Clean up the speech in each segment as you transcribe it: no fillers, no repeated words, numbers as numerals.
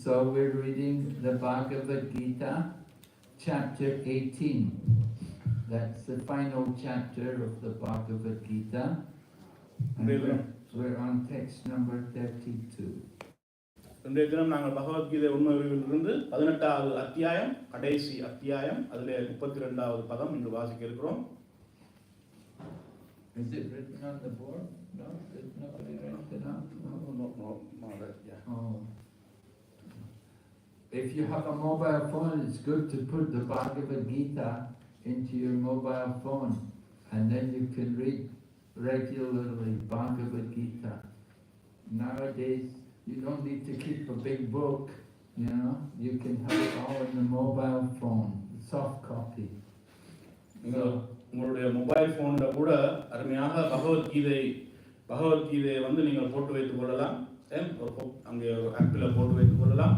So we're reading the Bhagavad Gita, chapter 18. That's the final chapter of the Bhagavad Gita. And we're on text number 32. இன்றைய தினம் நாங்கள் பகவத்கீதை உண்மையிலிருந்து 18வது அத்தியாயம் கடைசி அத்தியாயம் அதிலே 32வது பதம் இன்று வாசிக்க இருக்கிறோம். Is it written on the board? No, there's nobody written it out. No, yeah. Oh. If you have a mobile phone, it's good to put the Bhagavad Gita into your mobile phone, and then you can read regularly Bhagavad Gita. Nowadays, you don't need to keep a big book, you know, you can have it all in the mobile phone, soft copy. உங்களுடைய mobile ஃபோனில் கூட அருமையாக பகவத்கீதை வந்து நீங்கள் போட்டு வைத்துக் கொள்ளலாம். அங்கே ஒரு ஆப்பில் போட்டு வைத்துக் கொள்ளலாம்.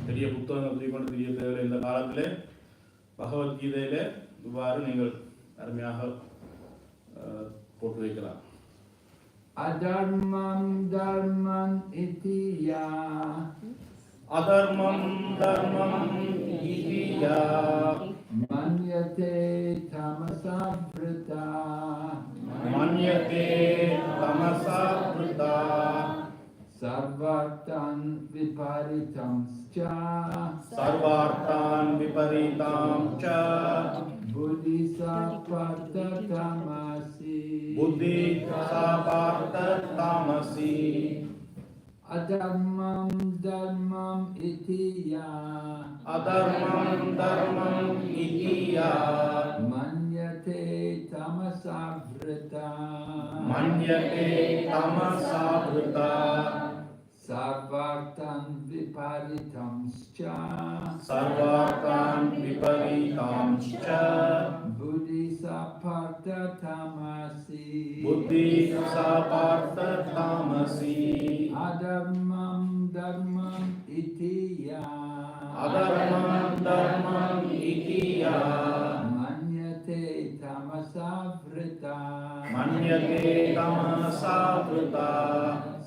பெரிய புத்தகங்கள் தூக்கிக்கொண்டு தெரிய தேவையில்லை. இந்த காலத்தில் பகவத்கீதையில் இவ்வாறு நீங்கள் அருமையாக போட்டு வைக்கலாம். Adharmam dharman iti ya. Adharmam dharmam iti ya. Manyate tamasa vrita. Manyate tamasa vrita. Sarvartan viparitamscha. Sarvartan viparitamscha. Buddhi saparta tamasi. Buddhi saparta tamasi. Adharmam dharmam iti ya. Adharmam dharmam iti ya. Manyate tamasa vrita. Manyate tamasa vrita. Sarvartan viparitamscha. Sarvartan viparitamscha. Buddhi saparta tamasi. Buddhi saparta tamasi. Adharmam dharmam iti ya. Adharmam dharmam iti ya. Manyate tamasa vrita. Manyate tamasa vrita.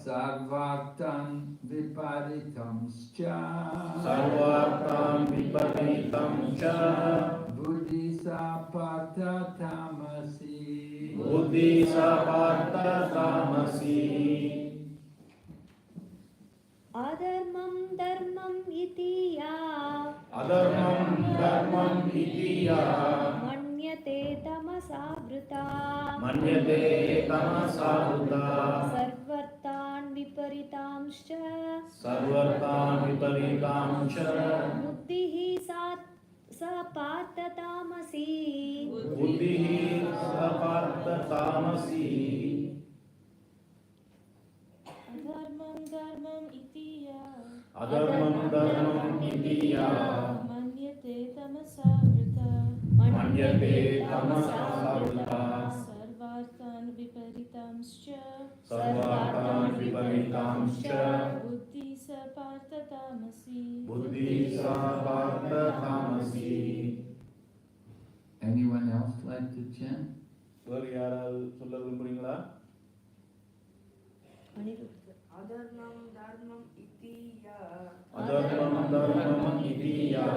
Sarvartan viparitamscha. Sarvartan viparitamscha. Buddhi saparta tamasi. Buddhi saparta tamasi. Adharmam dharmam iti ya. Adharmam dharmam iti ya. Manyate tamasa vrita. Manyate tamasa vrita. Sarvartan viparitamscha. Sarvartan viparitamscha. Buddhihi saparta tamasi. Buddhihi saparta tamasi. Adharmam dharmam iti ya. Adharmam dharmam iti ya. Manyate tamasa vrita. Manyate tamasa vrita. Sarvartan viparitamscha. Sarvartan viparitamscha. Buddhi saparta tamasi. Buddhi saparta tamasi. Anyone else like to chant? வேறு யாராவது சொல்ல விரும்புறீங்களா? Adharmam dharmam iti ya. Adharmam dharmam iti ya.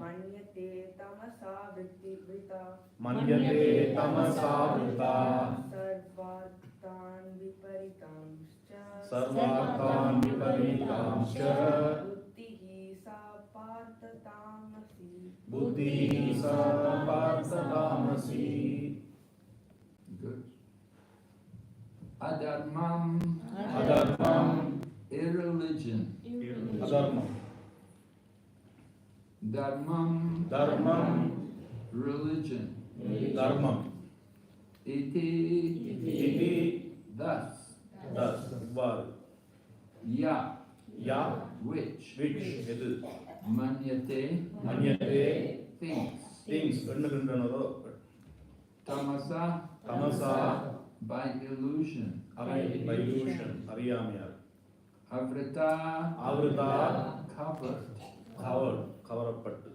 Manyate tamasa vrita. Manyate tamasa vrita. Sarvartan viparitamscha. Sarvartan viparitamscha. Buddhihi saparta tamasi. Buddhihi saparta tamasi. Good. Adharmam. Adharmam. Irreligion. Adharmam. Dharmam. Dharmam. Religion. Dharmam. Iti. Iti. Thus. Thus. இவ்வாறு. Ya. Ya. Which. Which. எது. Manyate. Manyate. Things. Things. எண்ணுகின்றனரோ. Tamasa. Tamasa. By illusion. by illusion. அறியாமையால். Avrita. Avrita. Covered. கவரப்பட்டு.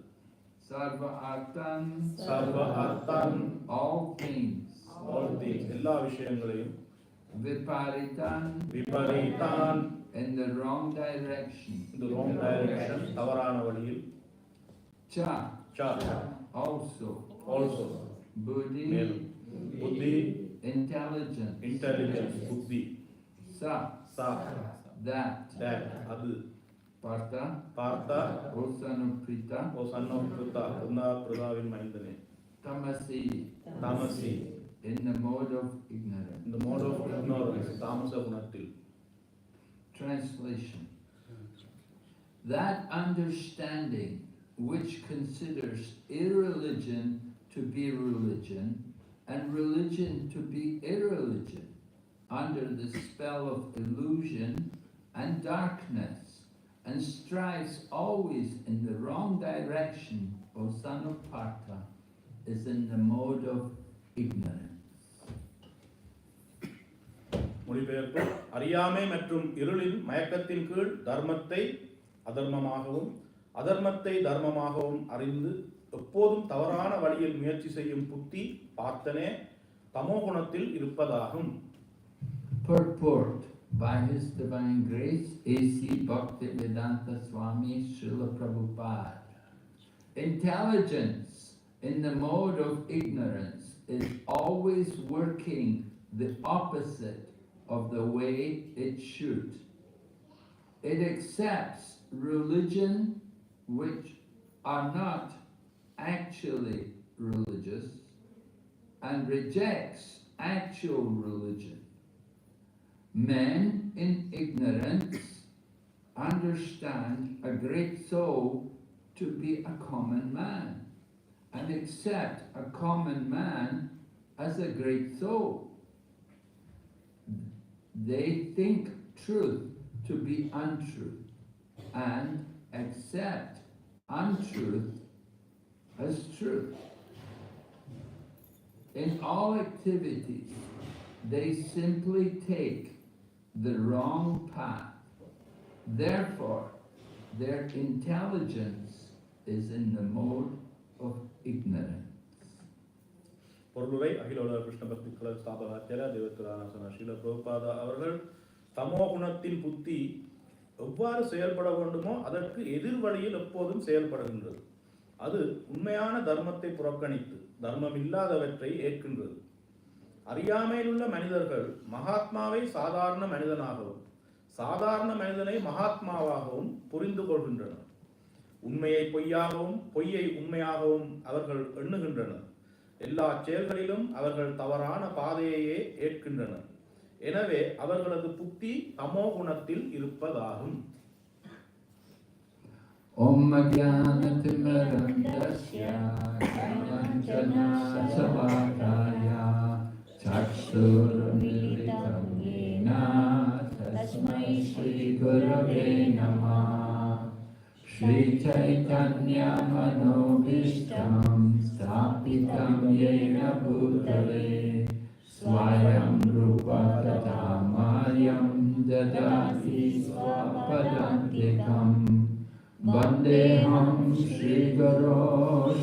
Sarva artan. Sarva artan. All things. All things. எல்லா விஷயங்களையும். Viparitan. Viparitan. in the wrong direction. இந்த wrong direction தவறான வழியில். Cha, Cha, also. Buddhi, மேலும் புத்தி, intelligence. intelligence, புத்தி. Sa, Sa, that. அது. Partha, Partha, O son of Prita. O son of Prita, பிரதாவின் மைந்தனே. Tamasi, தாமசி, in the mode of ignorance. in the mode of ignorance, தாமச குணத்தில். Translation. That understanding which considers irreligion to be religion and religion to be irreligion under the spell of illusion and darkness and strives always in the wrong direction, O son of Partha, is in the mode of ignorance. மொழிபெயர்ப்பு. அறியாமை மற்றும் இருளின் மயக்கத்தின் கீழ் தர்மத்தை அதர்மமாகவும் அதர்மத்தை தர்மமாகவும் அறிந்து எப்போதும் தவறான வழியில் முயற்சி செய்யும் புத்தி பார்த்தனே தமோகுணத்தில் இருப்பதாகும். Purport by His Divine Grace, A.C. Bhaktivedanta Swami Srila Prabhupada. Intelligence in the mode of ignorance is always working the opposite of the way it should. It accepts religion which are not actually religious and rejects actual religion. Men in ignorance understand a great soul to be a common man and accept a common man as a great soul. They think truth to be untruth and accept untruth as truth. In all activities, they simply take the wrong path. Therefore, their intelligence is in the mode of ignorance. பொருளுரை அகில உலக கிருஷ்ண பக்தி கழக ஸ்தாபகாச்சாரிய தேவத்திரான ஸ்ரீல பிரபுபாதா அவர்கள் தமோகுணத்தின் புத்தி எவ்வாறு செயல்பட வேண்டுமோ அதற்கு எதிர் வழியில் எப்போதும் செயல்படுகின்றது. அது உண்மையான தர்மத்தை புறக்கணித்து தர்மம் இல்லாதவற்றை ஏற்கின்றது. அறியாமையில் உள்ள மனிதர்கள் மகாத்மாவை சாதாரண மனிதனாகவும் சாதாரண மனிதனை மகாத்மாவாகவும் புரிந்து கொள்கின்றனர். உண்மையை பொய்யாகவும் பொய்யை உண்மையாகவும் அவர்கள் எண்ணுகின்றனர். எல்லா செயல்களிலும் அவர்கள் தவறான பாதையையே ஏற்கின்றனர். எனவே அவர்களது புத்தி தமோ குணத்தில் இருப்பதாகும். Om Jnana-timirandasya Jnana-sabakaya Chakshur-militam yena Tasmai Shri-Gurave Namah Shri Chaitanya-manobhishtam Sthapitam yena bhutale Swayam Rupa Tatamayam Dadati Swapadantikam Vandeham Shri Guru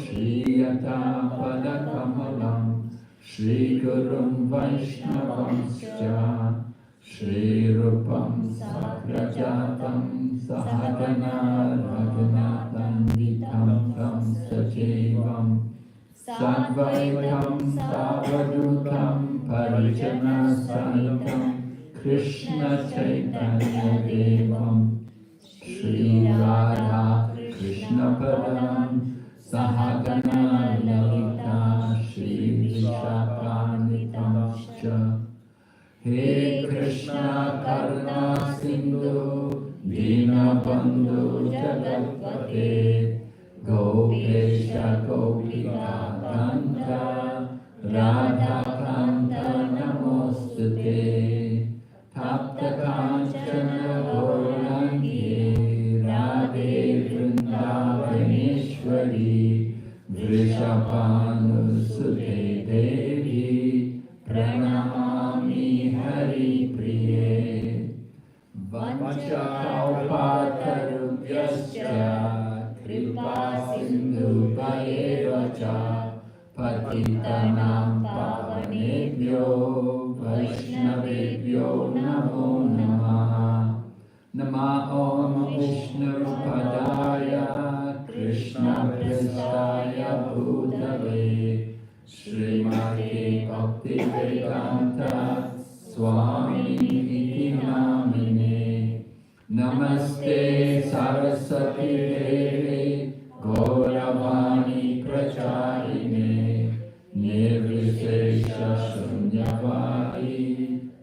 Shri Yata Padakamalam Shri Gurun Vaishnavamscha Shri Rupam Sakrajatam Sahagana Raghunatham Vitam Tam Sajevam Sadvaitam Savadutam Parijana Sahitam Krishna Chaitanya Devam Shri Radha Krishna Padam Sahagana Lalita Shri Vishakanitamscha He Krishna Karuna Sindhu Dinabandhu Jagatpate Gopesha Gopika Kanta Radha Kanta Namostute Tapta Kanchana Gaurangi Radhe Vrindavaneshwari Vrishabhanusute Devi Pranamami Hari Priye Vanchakalpatarubhyascha Kripa Sindhubhayeva cha Patitanam Pavanebhyo Vaishnavebhyo Namo Namaha Nama Om Vishnu Padaya Krishna Prestaya Bhutale Srimati Bhakti Vedanta Swami Iti Namine Namaste Saraswati Devi Gauravani Pracharine Nirvishesha Shunyavadi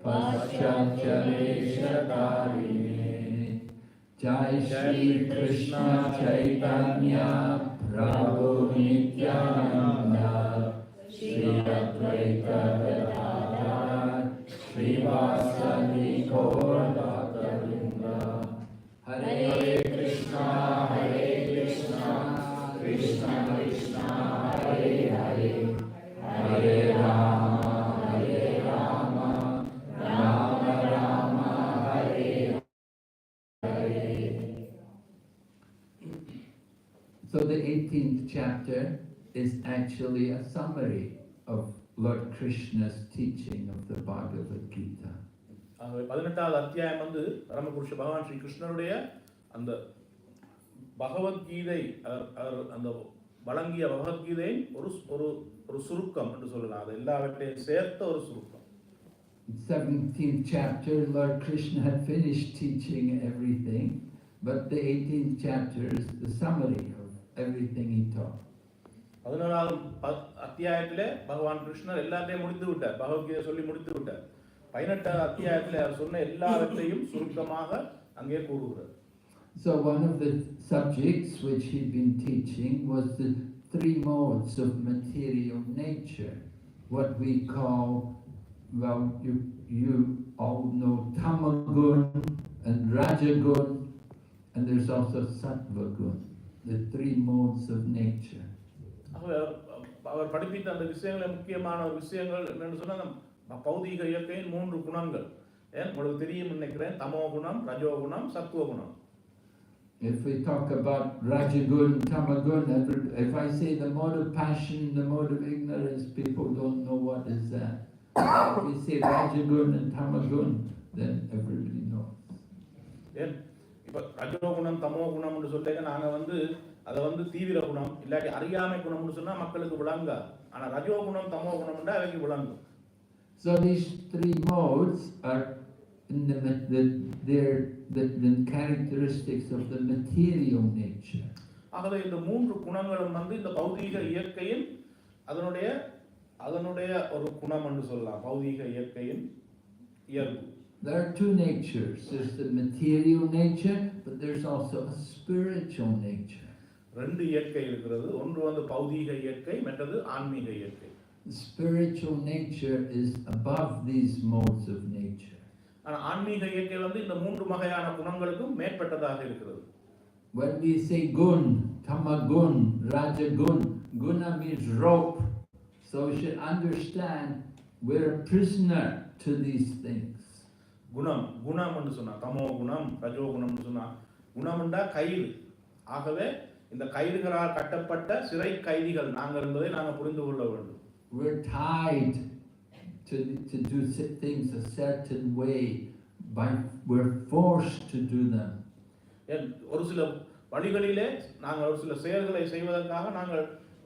Paschatyareshakarine Jai Shri Krishna Chaitanya Prabhu Nityananda Shri Advaita Gadadhar Srivasadi Gaur Bhaktavinda Hare Krishna Krishna Krishna Hare Hare Hare Rama Rama Rama Hare Hare. So the 18th chapter is actually a summary of Lord Krishna's teaching of the Bhagavad Gita. 18வது அத்தியாயம் வந்து பரமபுருஷ பகவான் ஸ்ரீ கிருஷ்ணருடைய அந்த பகவத்கீதை அந்த வழங்கிய பகவத்கீதையின் ஒரு சுருக்கம் என்று சொல்லலாம். அது எல்லாவற்றையும் சேர்த்த ஒரு சுருக்கம். 17th chapter, Lord Krishna had finished teaching everything, but the 18th chapter is the summary of everything he taught. 11வது அத்தியாயத்திலே பகவான் கிருஷ்ணர் எல்லாத்தையும் முடித்து விட்டார், பகவத்கீதை சொல்லி முடித்து விட்டார். 18வது அத்தியாயத்திலே அவர் சொன்ன எல்லாவற்றையும் சுருக்கமாக அங்கே கூறுகிறார். So one of the subjects which he'd been teaching was the three modes of material nature, what we call, well, you all know Tamagun and Rajagun, and there's also Sattvagun, the three modes of nature. அவர் படிப்பித்த அந்த விஷயங்கள முக்கியமான விஷயங்கள் என்னன்னு சொன்னா பௌதீக இயற்கையின் 3 குணங்கள். உங்களுக்கு தெரியும் நினைக்கிறேன், தமோ குணம், ரஜோ குணம், சத்துவ குணம். If we talk about Rajagun, Tamagun, if I say the mode of passion, the mode of ignorance, people don't know what is that. If we say Rajagun and Tamagun, then everybody knows. இப்ப ரஜோ குணம், தமோ குணம்னு சொல்லிட்டு நாங்க வந்து அதை வந்து தீவிர குணம் இல்லாட்டி அறியாமை குணம்னு சொன்னா மக்களுக்கு விளங்காது. ஆனா ரஜோ குணம், தமோ குணம்னா அவைக்கு விளங்கும். So these three modes are in the characteristics of the material nature. ஆகவே இந்த 3 குணங்களும் வந்து இந்த பௌதீக இயற்கையின் அதனுடைய ஒரு குணம் என்று சொல்லலாம். பௌதீக இயற்கையின் இயல்பு. There are two natures. There's the material nature, but there's also a spiritual nature. ரெண்டு இயற்கை இருக்கிறது. ஒன்று வந்து பௌதீக இயற்கை, மற்றது ஆன்மீக இயற்கை. The spiritual nature is above these modes of nature. ஆனா ஆன்மீக இயற்கை வந்து இந்த 3 வகையான குணங்களுக்கும் மேற்பட்டதாக இருக்கிறது. When we say gun, tamagun, rajagun, guna means rope. So we should understand we're a prisoner to these things. குணம் என்று சொன்னா தமோ குணம், ரஜோ குணம்னு சொன்னா குணம்ண்டா கயிறு. ஆகவே இந்த கயிறுகளால் கட்டப்பட்ட சிறை கைதிகள் நாங்கள் என்பதை நாங்கள் புரிந்து கொள்ள வேண்டும். We're tied to do things a certain way, we're forced to do them. ஒரு சில வழிகளிலே நாங்கள் ஒரு சில செயல்களை செய்வதற்காக நாங்கள்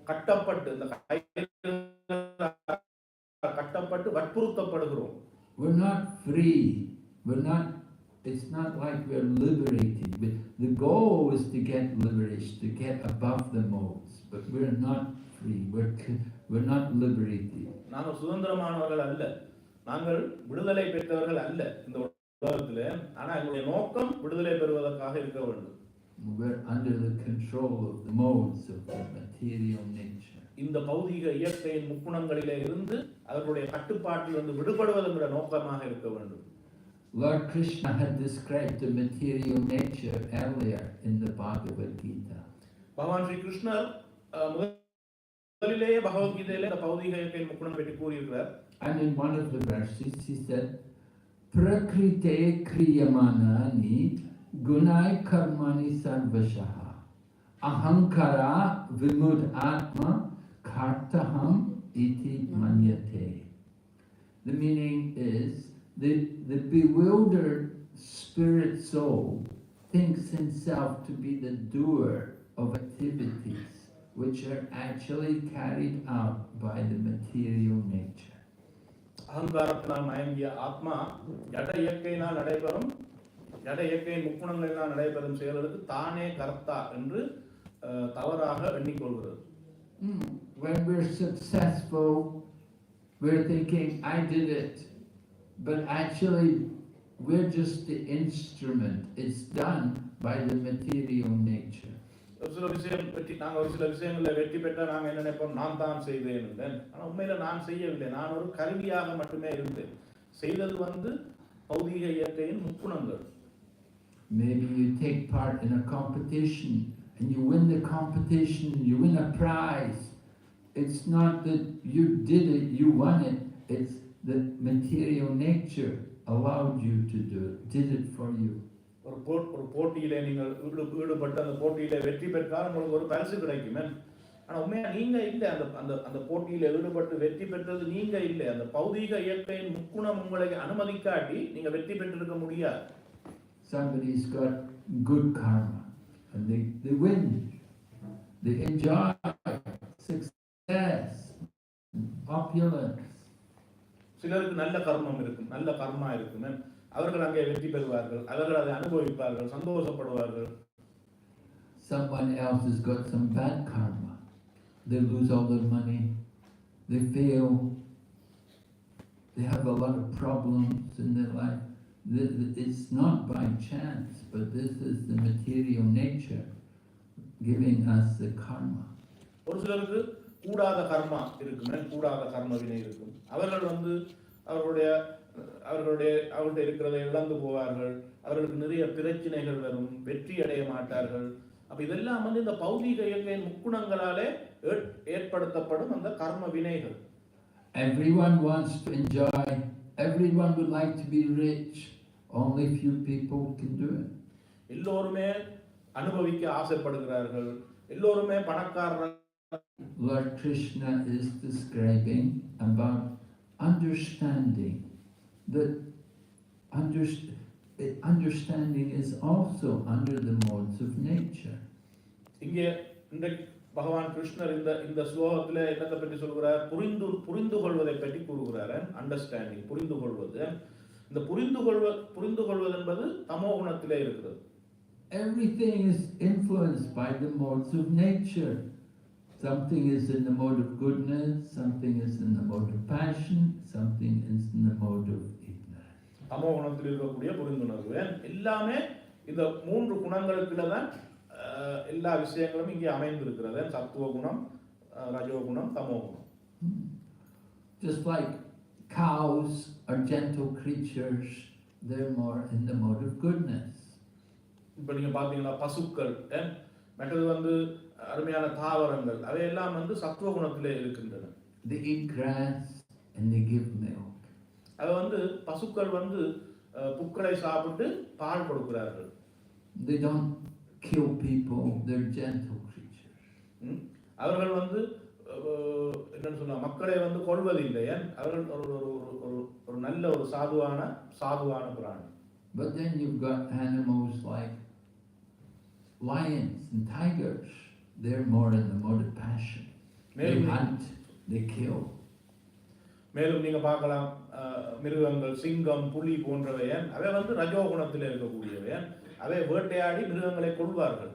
கட்டப்பட்டு இந்த கட்டப்பட்டு வற்புறுத்தப்படுகிறோம். We're not free. It's not like we're liberated. The goal is to get liberation, to get above the modes, but we're not free. We're not liberated. நாங்கள் சுதந்திரமானவர்கள் அல்ல, நாங்கள் விடுதலை பெற்றவர்கள் அல்ல இந்த உலகத்தில். ஆனா எங்களுடைய நோக்கம் விடுதலை பெறுவதற்காக இருக்க வேண்டும். We're under the control of the modes of the material nature. இந்த பௌதீக இயற்கையின் முக்குணங்களிலே இருந்து அவர்களுடைய கட்டுப்பாட்டில் வந்து விடுபடுவதென்ற நோக்கமாக இருக்க வேண்டும். Lord Krishna had described the material nature earlier in the Bhagavad Gita. பகவான் ஸ்ரீ கிருஷ்ணர் முதலிலேயே பகவத்கீதையிலே இந்த பௌதீக இயற்கையின் முக்குணம் பற்றி கூறியிருக்கிறார். And in one of the verses he said, Prakrite kriyamanani gunai karmani sarvashaha ahankara vimud atma kartaham iti manyate. The meaning is the bewildered spirit soul thinks himself to be the doer of activities which are actually carried out by the material nature. அகங்காரத்தினால் மயங்கிய ஆத்மா ஜட இயற்கையினால் நடைபெறும் ஜட இயற்கையின் முக்குணங்களினால் நடைபெறும் செயல்களுக்கு தானே கர்த்தா என்று தவறாக எண்ணிக்கொள்கிறது. When we're successful, we're thinking, I did it. But actually, we're just the instrument. It's done by the material nature. சில விஷயம் நாங்கள் ஒரு சில விஷயங்களில் வெற்றி பெற்றால் நாங்கள் என்ன நினைப்போம், நான் தான் செய்தேன். ஆனால் உண்மையில் நான் செய்யவில்லை, நான் ஒரு கருவியாக மட்டுமே இருந்தேன். செய்தது பௌதிக இயற்கையின் முக்குணங்கள். Maybe you take part in a competition and you win the competition, you win a prize. It's not that you did it, you won it. It's the material nature allowed you to do it, did it for you. ஒரு போட்டியிலே நீங்கள் ஈடுபட்டு அந்த போட்டியிலே வெற்றி பெற்றால் உங்களுக்கு ஒரு பரிசு கிடைக்கும். ஆனால் உண்மையா நீங்க இல்லை, அந்த போட்டியில ஈடுபட்டு வெற்றி பெற்றது நீங்க இல்லை. அந்த பௌதீக இயற்கையின் முக்குணம் உங்களை அனுமதிக்காட்டி நீங்க வெற்றி பெற்றிருக்க முடியாது. Somebody's got good karma and they win, they enjoy success, opulence. சிலருக்கு நல்ல கர்மம் இருக்கும், நல்ல கர்மா இருக்கும், அவர்கள் அங்கே வெற்றி பெறுவார்கள், அவர்கள் அதை அனுபவிப்பார்கள், சந்தோஷப்படுவார்கள். Someone else has got some bad karma. They lose all their money, they fail, they have a lot of problems in their life. It's not by chance, but this is the material nature giving us the karma. ஒரு சிலருக்கு கூடாத கர்மா இருக்கும், கூடாத கர்ம வினை இருக்கும். அவர்கள் அவர்கள்ட்ட இருக்கிறதை இழந்து போவார்கள், அவர்களுக்கு நிறைய பிரச்சனைகள் வரும், வெற்றி அடைய மாட்டார்கள். அப்ப இதெல்லாம் இந்த பௌதீக இயற்கையின் முக்குணங்களாலே ஏற்படுத்தப்படும் அந்த கர்ம வினைகள். Everyone wants to enjoy, everyone would like to be rich, only few people can do it. எல்லோருமே அனுபவிக்க ஆசைப்படுகிறார்கள், எல்லோருமே பணக்காரர்கள். Lord Krishna is describing about understanding that understanding is also under the modes of nature. இங்கே இன்றைக்கு பகவான் கிருஷ்ணர் இந்த ஸ்லோகத்திலே என்னத்தை பற்றி சொல்கிறார்? புரிந்து கொள்வதை பற்றி கூறுகிறார். அண்டர்ஸ்டாண்டிங், புரிந்து கொள்வது. இந்த புரிந்து கொள்வது என்பது தமோ குணத்திலே இருக்கிறது. Everything is influenced by the modes of nature. Something is in the mode of goodness, something is in the mode of passion, something is in the mode of ignorance. தமோ குணத்தில் இருக்கக்கூடிய புரிந்துணர்வு எல்லாமே இந்த மூன்று குணங்களுக்குள்ள தான் எல்லா விஷயங்களும் இங்கே அமைந்திருக்கிறது. சத்துவ குணம், ரஜோ குணம், தமோ குணம். Just like cows are gentle creatures, they're more in the mode of goodness. இப்போ நீங்க பாத்தீங்களா, பசுக்கள் மற்றது அருமையான தாவரங்கள் அவையெல்லாம் சத்துவ குணத்திலே இருக்கின்றன. They eat grass and they give milk. அது பசுக்கள் புக்களை சாப்பிட்டு பால் கொடுக்கிறார்கள். They don't kill people, they're gentle creatures. அவர்கள் என்னன்னு சொன்னா மக்களை கொல்வதில்லை. அவர்கள் ஒரு நல்ல ஒரு சாதுவான பிராணி. But then you've got animals like lions and tigers. They're more in the mode of passion. They hunt, they kill. மேலும் நீங்க பார்க்கலாம், மிருகங்கள் சிங்கம், புலி போன்றவை அவை ரஜோ குணத்தில் இருக்கக்கூடியவை. அவை வேட்டையாடி மிருகங்களை கொள்வார்கள்.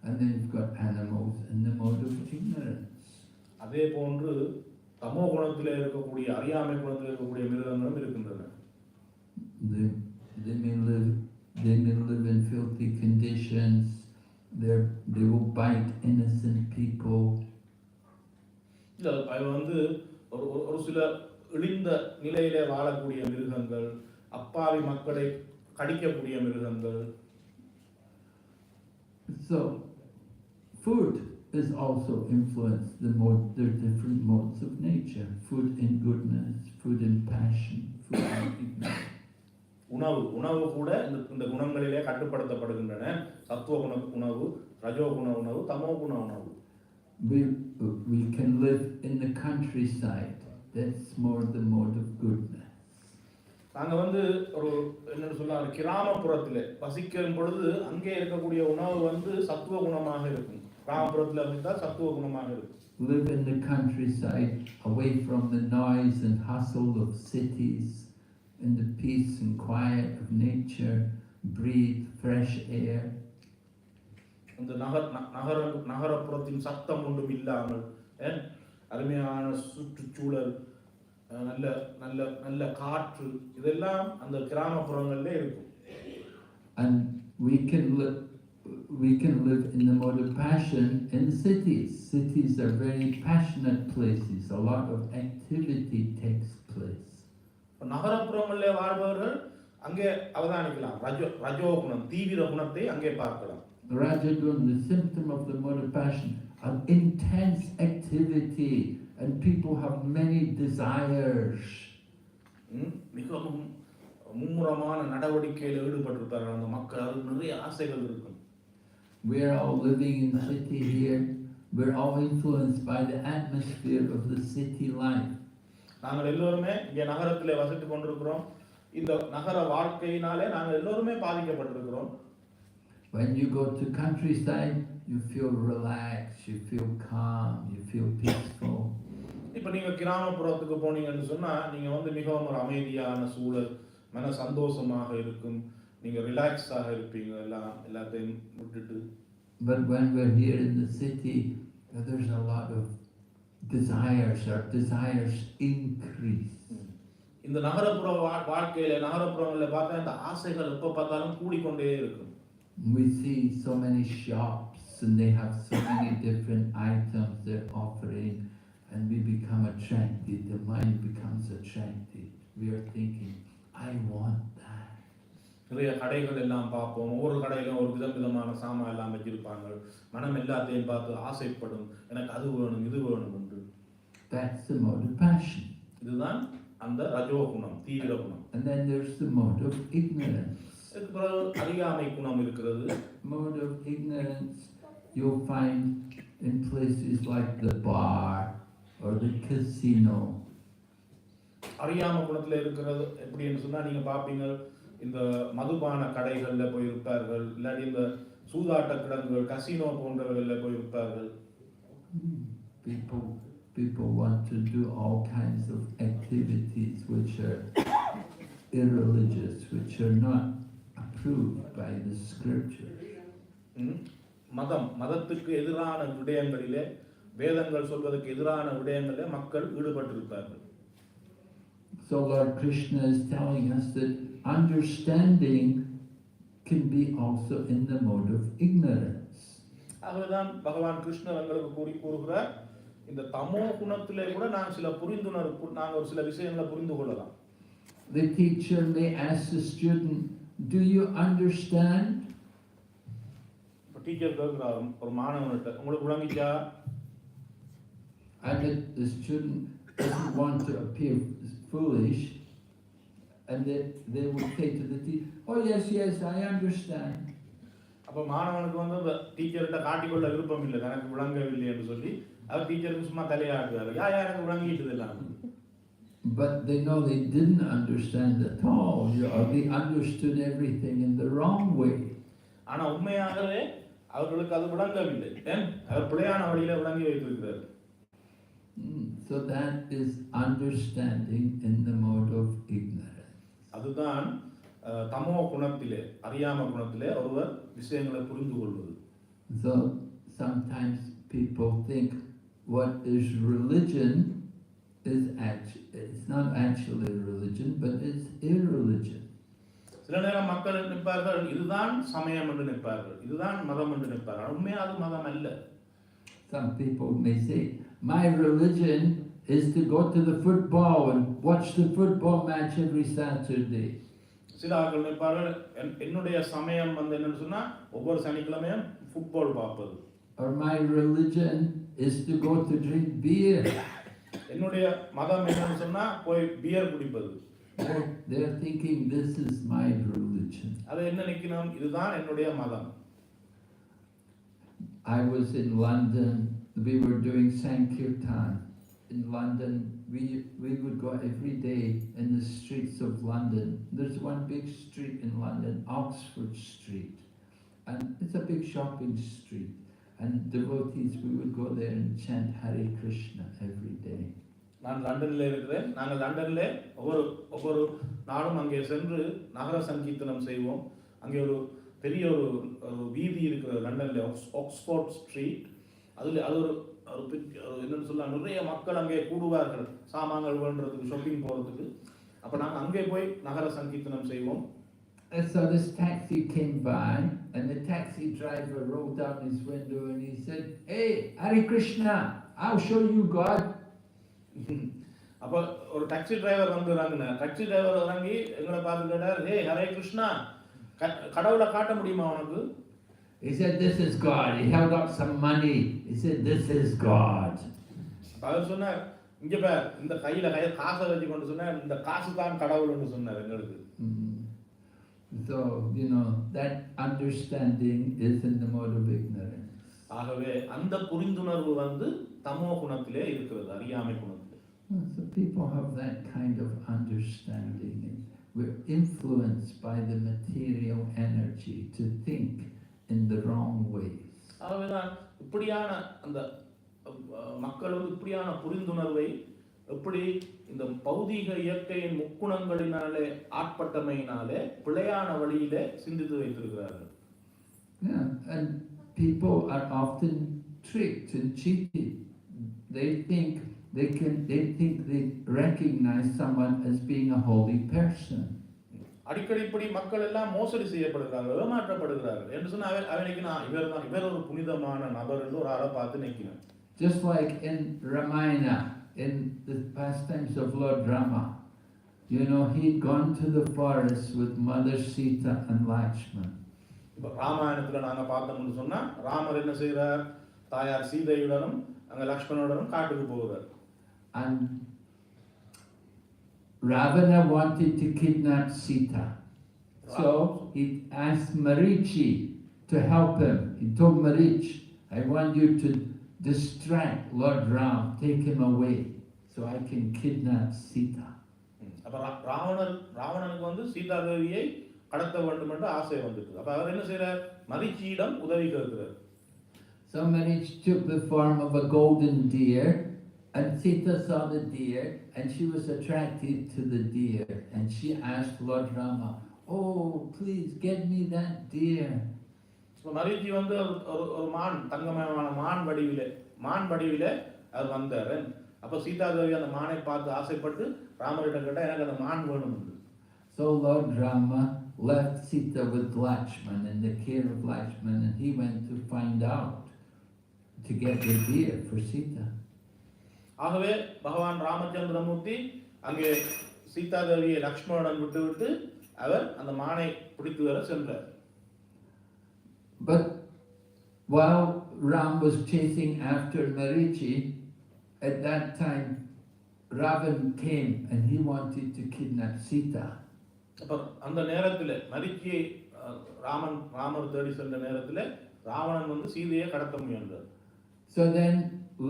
And then you've got animals in the mode of ignorance. அதே போன்று தமோ குணத்தில் இருக்கக்கூடிய, அறியாமை குணத்தில் இருக்கக்கூடிய மிருகங்களும் இருக்கின்றன. They may live in filthy conditions. They will bite innocent people. ஒரு சில இழிந்த நிலையிலே வாழக்கூடிய மிருகங்கள், அப்பாவி மக்களை கடிக்கக்கூடிய மிருகங்கள். So food is also influenced. There are different modes of nature. Food in goodness, food in passion, food in ignorance. உணவு கூட இந்த குணங்களிலே கட்டுப்படுத்தப்படுகின்றன. சத்துவ குண உணவு, ரஜோ குண உணவு, தமோ குண உணவு. We can live in the countryside. That's more the mode of goodness. நாங்க வந்து ஒரு என்னன்னு சொல்ல ஒரு கிராமப்புறத்தில் வசிக்கும் பொழுது அங்கே இருக்கக்கூடிய உணவு வந்து சத்துவ குணமாக இருக்கும். கிராமப்புறத்தில் இருந்தால் சத்துவ குணமாக இருக்கும். Live in the countryside, away from the noise and hustle of cities, in the peace and quiet of nature, breathe fresh air. இந்த நகரப்புறத்தின் சத்தம் ஒன்றும் இல்லாமல் அருமையான சுற்றுச்சூழல், நல்ல நல்ல நல்ல காற்று, இதெல்லாம் அந்த கிராமப்புறங்களிலே இருக்கும். And we can live in the mode of passion in cities. Cities are very passionate places. A lot of activity takes place. நகரப்புறங்களிலே வாழ்பவர்கள் அங்கே அவதானிக்கலாம். ரஜோ குணம், தீவிர குணத்தை அங்கே பார்க்கலாம். Rajagun, the symptom of the mode of passion, an intense activity, and people have many desires. மிகவும் மும்முரமான நடவடிக்கையில் ஈடுபட்டிருப்பார்கள் அந்த மக்கள், நிறைய ஆசைகள் இருக்கும். We're all living in the city here. We're all influenced by the atmosphere of the city life. நாங்கள் எல்லோருமே இங்கே நகரத்திலே வசித்துக் கொண்டிருக்கிறோம். இந்த நகர வாழ்க்கையினாலே நாங்கள் எல்லோருமே பாதிக்கப்பட்டிருக்கிறோம். When you go to countryside, you feel relaxed, you feel calm, you feel peaceful. இப்போ நீங்க கிராமப்புறத்துக்கு போனீங்கன்னு சொன்னா நீங்க வந்து மிகவும் ஒரு அமைதியான சூழல், மன சந்தோஷமாக இருக்கும், நீங்க ரிலாக்ஸாக இருப்பீங்க, எல்லாத்தையும் விட்டுட்டு. But when we're here in the city, there's a lot of desires. Our desires increase. இந்த நகரப்புற வாழ்க்கையில நகரப்புறங்களில் பார்த்தா இந்த ஆசைகள் எப்போ பார்த்தாலும் கூடிக்கொண்டே இருக்கும். We see so many shops and they have so many different items they're offering, and we become attracted. The mind becomes attracted. We are thinking, I want that. நிறைய கடைகள் எல்லாம் பார்ப்போம். ஒவ்வொரு கடையிலும் ஒரு விதமான சாமான் எல்லாம் வச்சிருப்பாங்க. மனம் எல்லாத்தையும் பார்த்து ஆசைப்படும், எனக்கு அது வேணும் இது வேணும் என்று. That's the mode of passion. இதுதான் அந்த ரஜோ குணம், தீவிர குணம். And then there's the mode of ignorance. இதுக்கு பிறகு அறியாமை குணம் இருக்கிறது. Mode of ignorance you'll find in places like the bar or the casino. அறியாமை குணத்தில் இருக்கிறது எப்படின்னு சொன்னா நீங்க பார்ப்பீங்க, இந்த மதுபான கடைகளில் போயிருப்பார்கள், இல்லாட்டி இந்த சூதாட்ட கிடங்குகள் casino போன்றவர்களில் போயிருப்பார்கள். People want to do all kinds of activities which are irreligious, which are not approved by the scriptures. மதத்துக்கு எதிரான விடயங்களிலே, வேதங்கள் சொல்வதற்கு எதிரான விடயங்களிலே மக்கள் ஈடுபட்டிருப்பார்கள். So Lord Krishna is telling us that understanding can be also in the mode of ignorance. ஆகவேதான் பகவான் கிருஷ்ணர் எங்களுக்கு கூறுகிறார், இந்த தமோ குணத்திலே கூட நாங்கள் ஒரு சில விஷயங்களை புரிந்து கொள்ளலாம். The teacher may ask the student, do you understand? Teacher கேட்கிறார் ஒரு மாணவன்கிட்ட, உங்களுக்கு விளங்கிச்சா? And the student doesn't want to appear foolish, and they will say to the teacher, oh yes, I understand. அப்போ மாணவனுக்கு வந்து டீச்சர்கிட்ட காட்டிக்கொள்ள விருப்பம் இல்லை, எனக்கு விளங்கவில்லை என்று சொல்லி அவர் டீச்சருக்கு சும்மா தலையாடுறாரு, எனக்கு விளங்கிட்டு எல்லாம். But they know they didn't understand at all, or they understood everything in the wrong way. ஆனா உண்மையாகவே அவர்களுக்கு அது விளங்கவில்லை, அவர் பிழையான வழியில விளங்கி வைத்திருக்கிறார். So that is understanding in the mode of ignorance. அதுதான் தமோ குணத்திலே, அறியாமை குணத்திலே ஒருவர் விஷயங்களை புரிந்து கொள்வது. So sometimes people think what is religion is it's not actually religion, but it's irreligion. சில நேரம் மக்கள் நிற்பார்கள், இதுதான் சமயம் என்று நிற்பார்கள், இதுதான் மதம் என்று நிற்பார்கள். உண்மையாக அது மதம் அல்ல. Some people may say, my religion is to go to the football and watch the football match every Saturday. சில ஆட்கள் நிற்பார்கள், என்னுடைய சமயம் வந்து என்னன்னு சொன்னா ஒவ்வொரு சனிக்கிழமையும் ஃபுட்பால் பார்ப்பது. Or my religion is to go to drink beer. என்னுடைய மதம் என்னன்னு சொன்னா போய் பியர் குடிப்பது. They're thinking this is my religion. அது என்ன நினைக்கணும், இதுதான் என்னுடைய மதம். I was in London, we were doing Sankirtan. in London, we would go every day in the streets of London. There's one big street in London, Oxford Street, and it's a big shopping street. And devotees, we would go there and chant Hare Krishna every day. நான் லண்டனில் இருக்கிறேன். நாங்கள் லண்டனில் ஒவ்வொரு நாளும் அங்கே சென்று நகர சங்கீர்த்தனம் செய்வோம். அங்கே ஒரு பெரிய ஒரு வீதி இருக்கிறது லண்டனில், ஆக்ஸ்போர்ட் ஸ்ட்ரீட். அதில் அது ஒரு என்னென்னு சொல்லலாம், நிறைய மக்கள் அங்கே கூடுவார்கள் சாமான்கள் வேண்டுறதுக்கு, ஷாப்பிங் போகிறதுக்கு. அப்போ நாங்கள் அங்கே போய் நகர சங்கீர்த்தனம் செய்வோம். And so this taxi came by, and the taxi driver rolled down his window and he said, "Hey, Hare Krishna, I'll show you God." அப்போ ஒரு டாக்ஸி டிரைவர் வந்து இறங்கின. டாக்ஸி டிரைவர் இறங்கி எங்களை பார்த்து கேட்டார், "ஹே ஹரே கிருஷ்ணா, கடவுளை காட்ட முடியுமா உனக்கு?" He said, "This is God." He held up some money. He said, "This is God." அவர் சொன்னார், இங்க பார், இந்த கையில காசை வச்சு கொண்டு சொன்னார், இந்த காசு தான் கடவுள்னு சொன்னார் எங்களுக்கு. So, that understanding is in the mode of ignorance. ஆகவே அந்த புரிந்துணர்வு வந்து தமோ குணத்திலே இருக்கிறது, அறியாமை குணத்திலே. So people have that kind of understanding, and we're influenced by the material energy to think in the wrong ways. ஆகவேதான் இப்படியான அந்த மக்கள் வந்து இப்படியான புரிந்துணர்வை எப்படி இந்த பௌதீக இயற்கையின் முக்குணங்களினாலே ஆட்பட்டமையினாலே பிழையான வழியிலே சிந்தித்து வைத்திருக்கிறார்கள். Yeah, and people are often tricked and cheated. They think they recognize someone as being a holy person. அடிக்கடி இப்படி மக்கள் எல்லாம் மோசடி செய்யப்படுகிறார்கள், ஏமாற்றப்படுகிறார்கள் என்று சொன்னா அவனுக்கு இவர் ஒரு புனிதமான நபர் என்று ஒரு ஆளை பார்த்து நிற்கிறேன். Just like in Ramayana, in the pastimes of Lord Rama, he'd gone to the forest with Mother Sita and Lakshman. இப்போ ராமாயணத்துல நாங்க பார்த்தோம்னு சொன்னா ராமர் என்ன செய்கிறார், தாயார் சீதையுடனும் அங்க லக்ஷ்மணனுடனும் காட்டுக்கு போகிறார். And Ravana wanted to kidnap Sita. So he asked Marichi to help him. He told Marich, "I want you to distract Lord Ram, take him away, so I can kidnap Sita." அப்ப ராவணனுக்கு வந்து சீதா தேவியை கடத்த வேண்டும் என்று ஆசை வந்துட்டு. அப்ப அவர் என்ன செய்யறார், மரிச்சியிடம் உதவி கேட்கிறார். So Marich took the form of a golden deer, and Sita saw the deer, and she was attracted to the deer, and she asked Lord Rama, "Oh, please get me that deer." மரிச்சி வந்து ஒரு மான், தங்கமயமான மான் வடிவிலே அவர் வந்தார். அப்ப சீதா தேவி அந்த மானை பார்த்து ஆசைப்பட்டு ராமரிடம் கேட்டா, எனக்கு அந்த மான் வேணும் என்று. So Lord Rama left Sita with Lakshman in the care of Lakshman, and he went to find out to get the deer for Sita. ஆகவே பகவான் ராமச்சந்திரமூர்த்தி அங்கே சீதா தேவியை லக்ஷ்மணனுடன் விட்டு அவர் அந்த மானை பிடித்து வர சென்றார். But while Ram was chasing after Marichi, at that time Ravan came and he wanted to kidnap Sita. அப்ப அந்த நேரத்தில் மரிச்சியை ராமர் தேடி சென்ற நேரத்தில் ராவணன் வந்து சீதையை கடத்த முயன்றார். So then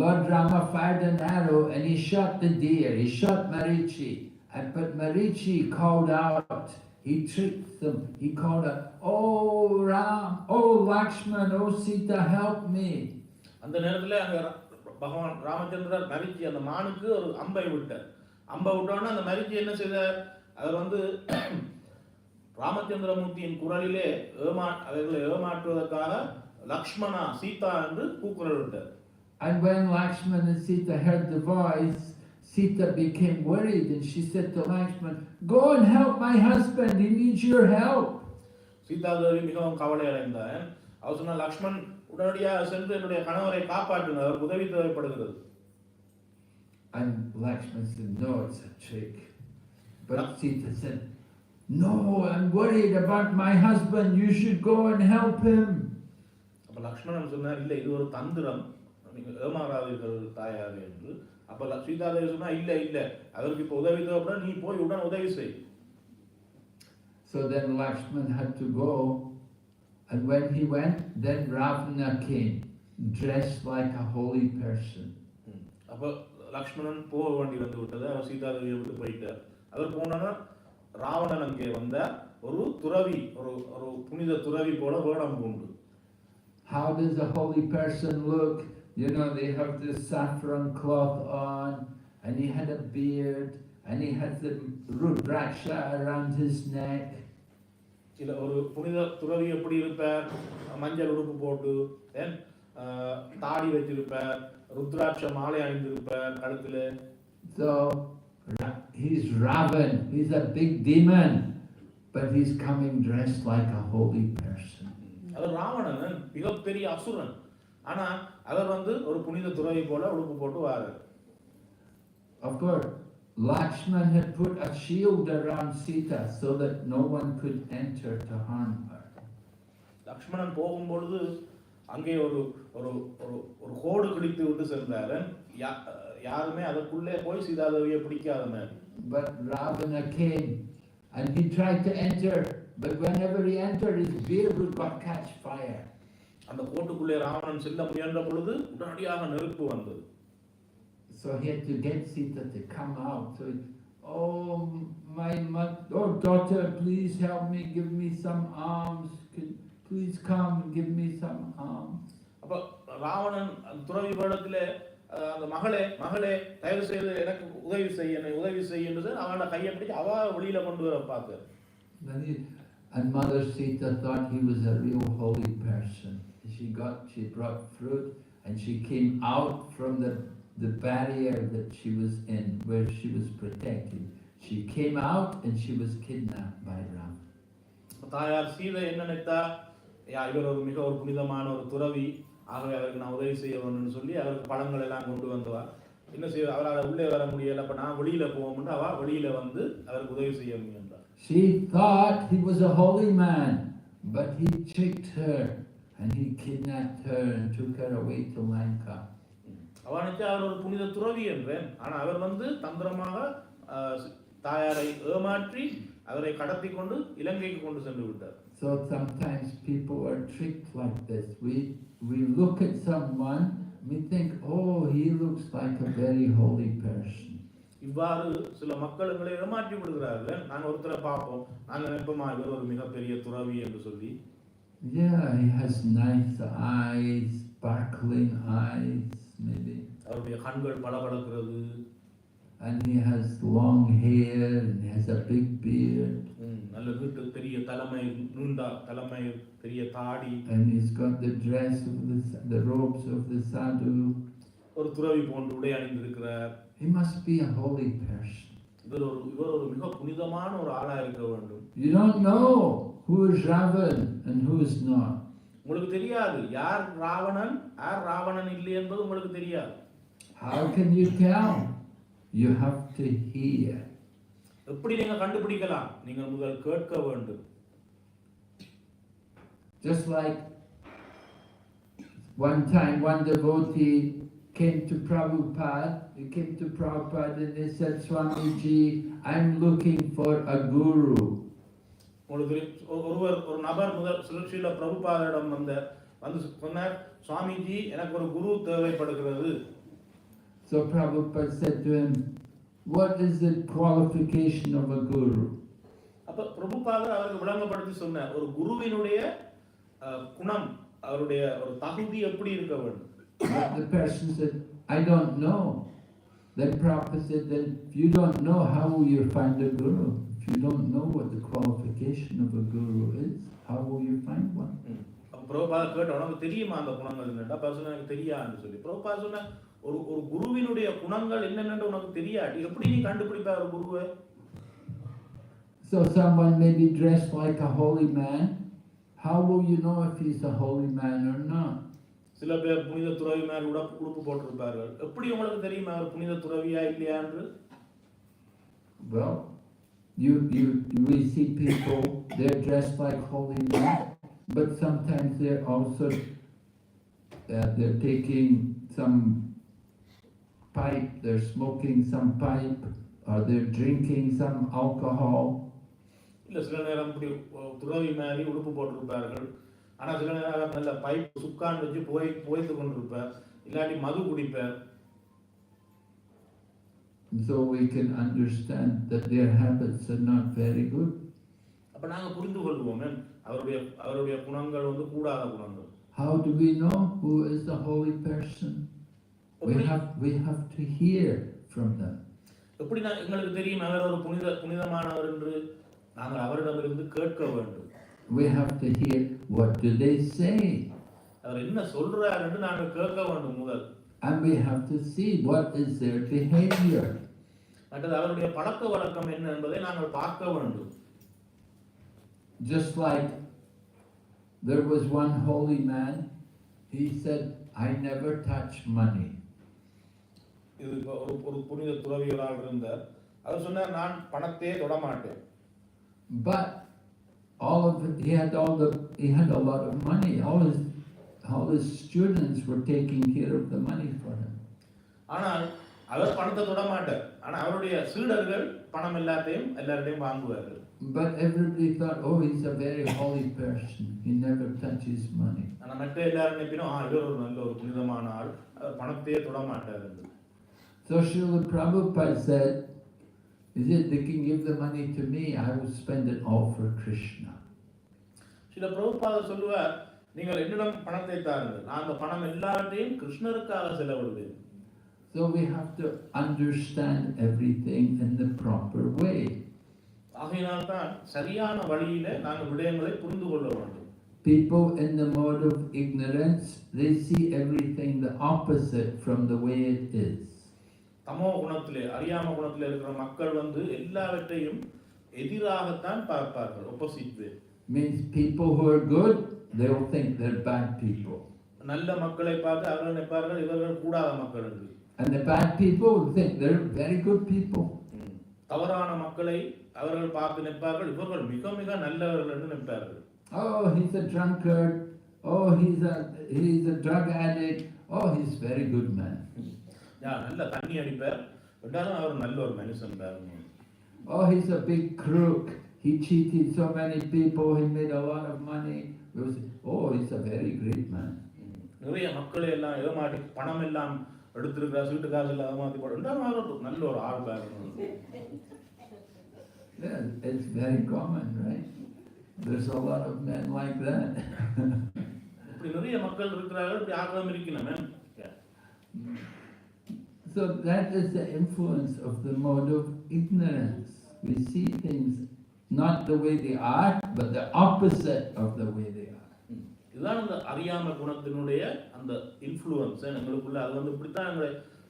Lord Rama fired an arrow and he shot the deer. He shot Marichi, but Marichi called out. He tricked them. He called out, "Oh Ram, oh Lakshman, oh Sita, help me." அந்த நேரத்தில் அங்க பகவான் ராமச்சந்திரர் மரிச்சி அந்த மானுக்கு ஒரு அம்பை விட்டார். அம்பை விட்டோன்னா அந்த மரிச்சி என்ன செய்தார், அவர் வந்து ராமச்சந்திரமூர்த்தியின் குரலிலே அவர்களை ஏமாற்றுவதற்காக லக்ஷ்மணா சீதா என்று கூக்குரல் விட்டார். And when Lakshman and Sita heard the voice, Sita became worried and she said to Lakshman, "Go and help my husband, he needs your help." Sita Devi மிகவும் கவலை அடைந்தார். அவர் சொன்னார், லக்ஷ்மண் உடனடியாக சென்று என்னுடைய கணவரை காப்பாற்றுங்க, அவர் உதவி தேவைப்படுகிறது. And Lakshman said, "No, it's a trick." But Sita said, "No, I'm worried about my husband, you should go and help him." அப்ப லக்ஷ்மணன் சொன்னார், இல்லை இது ஒரு தந்திரம், நீங்கள் ஏமாறாதீர்கள் தாயாரே என்று. அப்ப சீதா தேவி சொன்னா, இல்லை அவருக்கு இப்போ உதவி தேவைப்பட, நீ போய் உடன் உதவி செய். So then Lakshman had to go, and when he went, then Ravana came, dressed like a holy person. அப்ப லக்ஷ்மணன் போக வேண்டி வந்து விட்டது. அவர் சீதாதேவியை விட்டு போயிட்டார். அவர் போனா ராவணன் அங்கே வந்த ஒரு துறவி, ஒரு புனித துறவி போல வேடம் உண்டு. How does a holy person look? You know, they have this saffron cloth on, and he had a beard, and he had the rudraksha around his neck. இல்ல ஒரு புனித துறவி எப்படி இருப்பார்? மஞ்சள் உடுப்பு போட்டு, தாடி வச்சிருப்பார், ருத்ராட்ச மாலை அணிந்திருப்பார் கழுத்துல. So he's Ravan, he's a big demon, but he's coming dressed like a holy person. அவர் ராவணன், மிகப்பெரிய அசுரன். ஆனா அவர் வந்து ஒரு புனித துறவி போல உடுப்பு போட்டு வாரார். Of course, Lakshman had put a shield around Sita so that no one could enter to harm her. Lakshmanan போகும்பொழுது அங்கே ஒரு ஒரு ஒரு கோடு கிழித்து விட்டு சென்றார். யாருமே அதற்குள்ளே போய் சீதாதேவியை பிடிக்காத மாதிரி. But Ravana came and he tried to enter, but whenever he entered, his beard would catch fire. அந்த கோட்டுக்குள்ளே ராவணன் செல்ல முயன்ற பொழுது உடனடியாக நெருப்பு வந்தது. So he had to get Sita to come out. So, daughter, please help me, give me some alms. Please come and give me some alms. அப்ப ராவணன் துறவி வேடத்திலே அந்த மகளே தயவு செய்து எனக்கு உதவி செய்ய என்று அவனோட கையை பிடிச்சு அவ வெளியில கொண்டு வர பார்த்தார். And Mother Sita thought he was a real holy person. She brought fruit and she came out from the barrier that she was in, where she was protected. She came out and she was kidnapped by Ram. தாயார் சீதை என்ன நினைத்தா, இவர் ஒரு மிக ஒரு புனிதமான ஒரு துறவி, ஆகவே அவருக்கு நான் உதவி செய்ய வேணும்னு சொல்லி அவருக்கு பழங்கள் எல்லாம் கொண்டு வந்தவா. என்ன செய்ய அவரால் உள்ளே வர முடியல, அப்ப நான் வெளியில போவோம்னு அவ வெளியில வந்து அவருக்கு உதவி செய்ய முயன்றார். She thought he was a holy man, but he tricked her and he kidnapped her and took her away to Lanka. அவனுக்கு அவர் ஒரு புனித துறவி என்றேன், ஆனா அவர் வந்து தந்திரமாக தாயாரை ஏமாற்றி அவரை கடத்தி கொண்டு இலங்கைக்கு கொண்டு சென்று விட்டார். So sometimes people are tricked like this. We look at someone, we think, oh, he looks like a very holy person. இவ்வாறு சில மக்கள் எங்களை ஏமாற்றி விடுகிறார்கள். நாங்கள் ஒருத்தரை பார்ப்போம், நாங்கள் நினைப்போமா இவர் ஒரு மிகப்பெரிய துறவி என்று சொல்லி. Yeah, he has nice eyes, sparkling eyes, maybe. அவருடைய கண்கள் பளபளக்கிறது. And he has long hair and he has a big beard. நல்ல நீட்டு பெரிய தலைமை, நீண்ட தலைமை, பெரிய தாடி. And he's got the dress of the robes of the sadhu. ஒரு துறவி போன்று உடை அணிந்திருக்கிறார். He must be a holy person. இவர் ஒரு மிக புனிதமான ஒரு ஆளா இருக்க வேண்டும். You don't know who is Ravan and who is not. உங்களுக்கு தெரியாது யார் ராவணன் யார் ராவணன் இல்லை என்பது உங்களுக்கு தெரியாது. How can you tell? You have to hear. எப்படி நீங்க கண்டுபிடிக்கலாம்? நீங்கள் முதல் கேட்க வேண்டும். Just like one time one devotee came to Prabhupada and they said, Swamiji, I'm looking for a guru. ஒரு நபர் முதல் ஸ்ரீல பிரபுபாதிடம் வந்து சொன்னார், சுவாமிஜி எனக்கு ஒரு குரு தேவைப்படுகிறது. So Prabhupada said to him, what is the qualification of a guru? அப்ப பிரபுபாதர் அவருக்கு விளங்கப்படுத்தி சொன்னார், ஒரு குருவினுடைய குணம், அவருடைய ஒரு தகுதி எப்படி இருக்க வேண்டும். The person said, I don't know. Then Prabhupada said, then if you don't know, how will you find a guru? If you don't know what the qualification of a guru is, how will you find one? பிரபுபாதர் கேட்ட உனக்கு தெரியுமா அந்த குணங்கள் என்னடா? Person எனக்கு தெரியாதுன்னு சொல்லி பிரபுபாதர் சொன்ன, ஒரு குருவினுடைய குணங்கள் என்னென்னு உனக்கு தெரியாது, எப்படி நீ கண்டுபிடிப்ப ஒரு குருவை? So someone may be dressed like a holy man. How will you know if he's a holy man or not? சில பேர் புனித துறவி மேல் உடுப்பு போட்டிருப்பார்கள், எப்படி உங்களுக்கு தெரியுமா அவர் புனித துறவியா இல்லையா என்று? Well, we see people, they're dressed like holy men, but sometimes they're also they're taking some pipe, they're smoking some pipe, or they're drinking some alcohol. இல்ல சில நேரம் இப்படி துறவி மாதிரி உடுப்பு போட்டிருப்பார்கள், ஆனா சில நேரம் நல்ல பைப் சுக்கான் வச்சு புகைத்து கொண்டிருப்பார், இல்லாட்டி மது குடிப்பார். So we can understand that their habits are not very good. அப்ப நாங்க புரிந்து கொள்வோம் அவருடைய குணங்கள் வந்து கூடாத குணங்கள். How do we know who is the holy person? We have to hear from them. எப்படி எங்களுக்கு தெரியும் அவர் ஒரு புனிதமானவர் என்று நாங்கள் அவரிடமிருந்து கேட்க வேண்டும். We have to hear what do they say. அவர் என்ன சொல்றார் என்று நாங்கள் கேட்க வேண்டும் முதல். And we have to see what is their behavior. மற்றது அவருடைய பழக்க வழக்கம் என்ன என்பதை நாங்கள் பார்க்க வேண்டும். Just like there was one holy man, he said, I never touch money. இது ஒரு புனித துறவியராக இருந்தார். அவர் சொன்னார் நான் பணத்தையே தொட மாட்டேன். But he had a lot of money. All his students were taking care of the money for him. ஆனால் அவர் பணத்தை தொட மாட்டார். ஆனால் அவருடைய சீடர்கள் பணம் எல்லாரையும் வாங்குவார்கள். But everybody thought, oh, he's a very holy person. He never touches money. ஆனால் மற்ற எல்லாரும் நினைப்பினோம் இவர் ஒரு நல்ல ஒரு புனிதமான ஆள், அவர் பணத்தையே தொட மாட்டார் என்று. So Srila Prabhupada said, is it they can give the money to me, I will spend it all for Krishna. Srila பிரபுபாதர் சொல்லுவார், நீங்கள் என்னிடம் பணத்தை தாருங்கள், நான் அந்த பணம் எல்லாவற்றையும் கிருஷ்ணருக்காக செலவிடுவேன். So we have to understand everything in the proper way. ஆகையினால் தான் சரியான வழியிலே நாங்கள் விடயங்களை புரிந்து கொள்ள வேண்டும். People in the mode of ignorance, they see everything the opposite from the way it is. தமோ குணத்திலே அறியாம குணத்திலே இருக்கிற மக்கள் வந்து எல்லாவற்றையும் எதிராகத்தான் பார்ப்பார்கள். opposite way means people who are good, they will think they're bad people. நல்ல மக்களை பார்த்து அவர்கள் நினைப்பார்கள் இவர்கள் கூடாத மக்கள் என்று. And the bad people will think they're very good people. தவறான மக்களை அவர்கள் பார்த்து நினைப்பார்கள் இவர்கள் மிக மிக நல்லவர்கள் என்று நினைப்பார்கள். Oh, he's a drunkard. Oh, he's a drug addict. Oh, he's very good man. நல்ல தண்ணி அடிப்பார், என்றாலும் அவர் நல்ல ஒரு மனுஷன் பாருங்க. Oh, he's a big crook. He cheated so many people. He made a lot of money. We will say, oh, he's a very great man. நிறைய மக்களை எல்லாம் ஏமாற்றி பணம் எல்லாம் எடுத்திருக்கிற சீட்டு காசு எல்லாம் ஏமாற்றி போட, என்றாலும் அவர் நல்ல ஒரு ஆள் பாருங்க. Yeah, it's very common, right? There's a lot of men like that. இப்படி நிறைய மக்கள் இருக்கிறார்கள், இப்படி ஆகலாம் இருக்கணும். So that is the influence of the mode of ignorance. We see things not the way they are, but the opposite of the way they are. இதுதான் அந்த அறியாமை குணத்தினுடைய அந்த இன்ஃப்ளூயன்ஸ் எங்களுக்குள்ள. அது வந்து இப்படித்தான்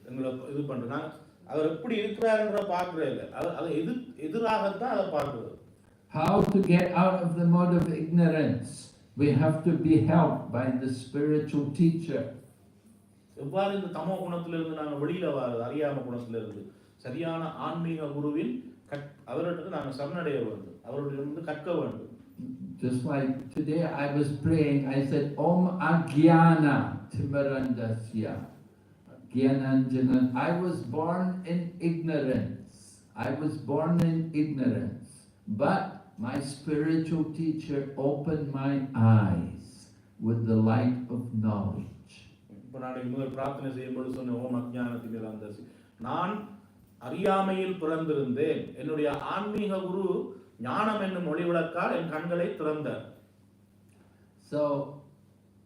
எங்களை இது பண்றாங்க. அவர் எப்படி இருக்கிறாருன்ற பார்க்கறே இல்லை, அதை எதிராகத்தான் அதை பார்க்கிறது. How to get out of the mode of ignorance? We have to be helped by the spiritual teacher. எவ்வாறு இந்த தமோ குணத்திலிருந்து நாங்கள் வெளியில வர்றது, அறியாமை குணத்திலிருந்து சரியான ஆன்மீக குருவின் அவர்கிட்ட நாங்கள் சரணடைய வேண்டும், அவர்களிடமிருந்து கற்க வேண்டும். Just like today I was praying, I said, Om Agyana Timarandasya Gyananjana. I was born in ignorance. I was born in ignorance. But my spiritual teacher opened my eyes with the light of knowledge. இப்போ நான் முதல் பிரார்த்தனை செய்யும்போது சொன்ன ஓம் அஜ்ஞான திமிராந்தசி, நான் அறியாமையில் பிறந்திருந்தேன், என்னுடைய ஆன்மீக குரு ஞானம் என்னும் ஒளி விளக்கால் என் கண்களை திறந்தார். So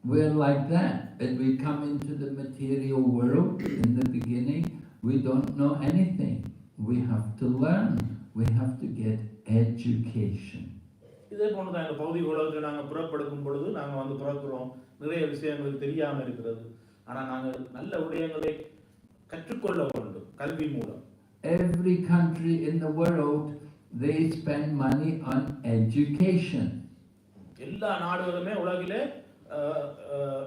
we're like that. When we come into the material world in the beginning, we don't know anything. We have to learn. We have to get education. இதே போன்றுதான் இந்த பௌதிக உலகத்தில் நாங்கள் புறப்படுக்கும் பொழுது நாங்கள் வந்து பிறக்கிறோம், நிறைய விஷயங்கள் தெரியாமல் இருக்கிறது. ஆனால் நாங்கள் நல்ல விடயங்களை கற்றுக்கொள்ள வேண்டும் கல்வி மூலம். Every country in the world, they spend money on education. எல்லா நாடுகளுமே உலகிலே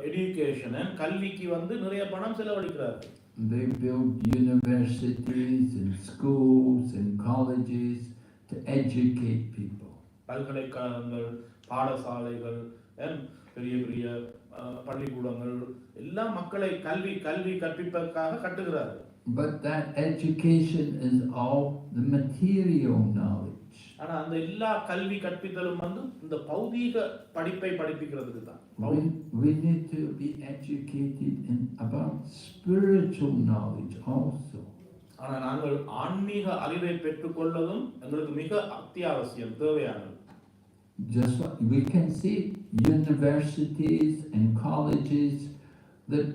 education கல்விக்கு வந்து நிறைய பணம் செலவழிக்கிறார்கள். They build universities and schools and colleges to educate people. பல்கலைக்கழகங்கள், பாடசாலைகள், பெரிய பெரிய பள்ளிக்கூடங்கள் எல்லாம் மக்களை கல்வி கற்பிப்பதற்காக கட்டுகிறார்கள். But that education is all the material knowledge. ஆனா அந்த எல்லா கல்வி கற்பித்தலும் வந்து இந்த பௌதீக படிப்பை படிப்பிக்கிறதுக்கு தான். We need to be educated in about spiritual knowledge also. ஆனால் நாங்கள் ஆன்மீக அறிவை பெற்றுக்கொள்வதும் எங்களுக்கு மிக அத்தியாவசியம், தேவையானது. Just like we can see universities and colleges that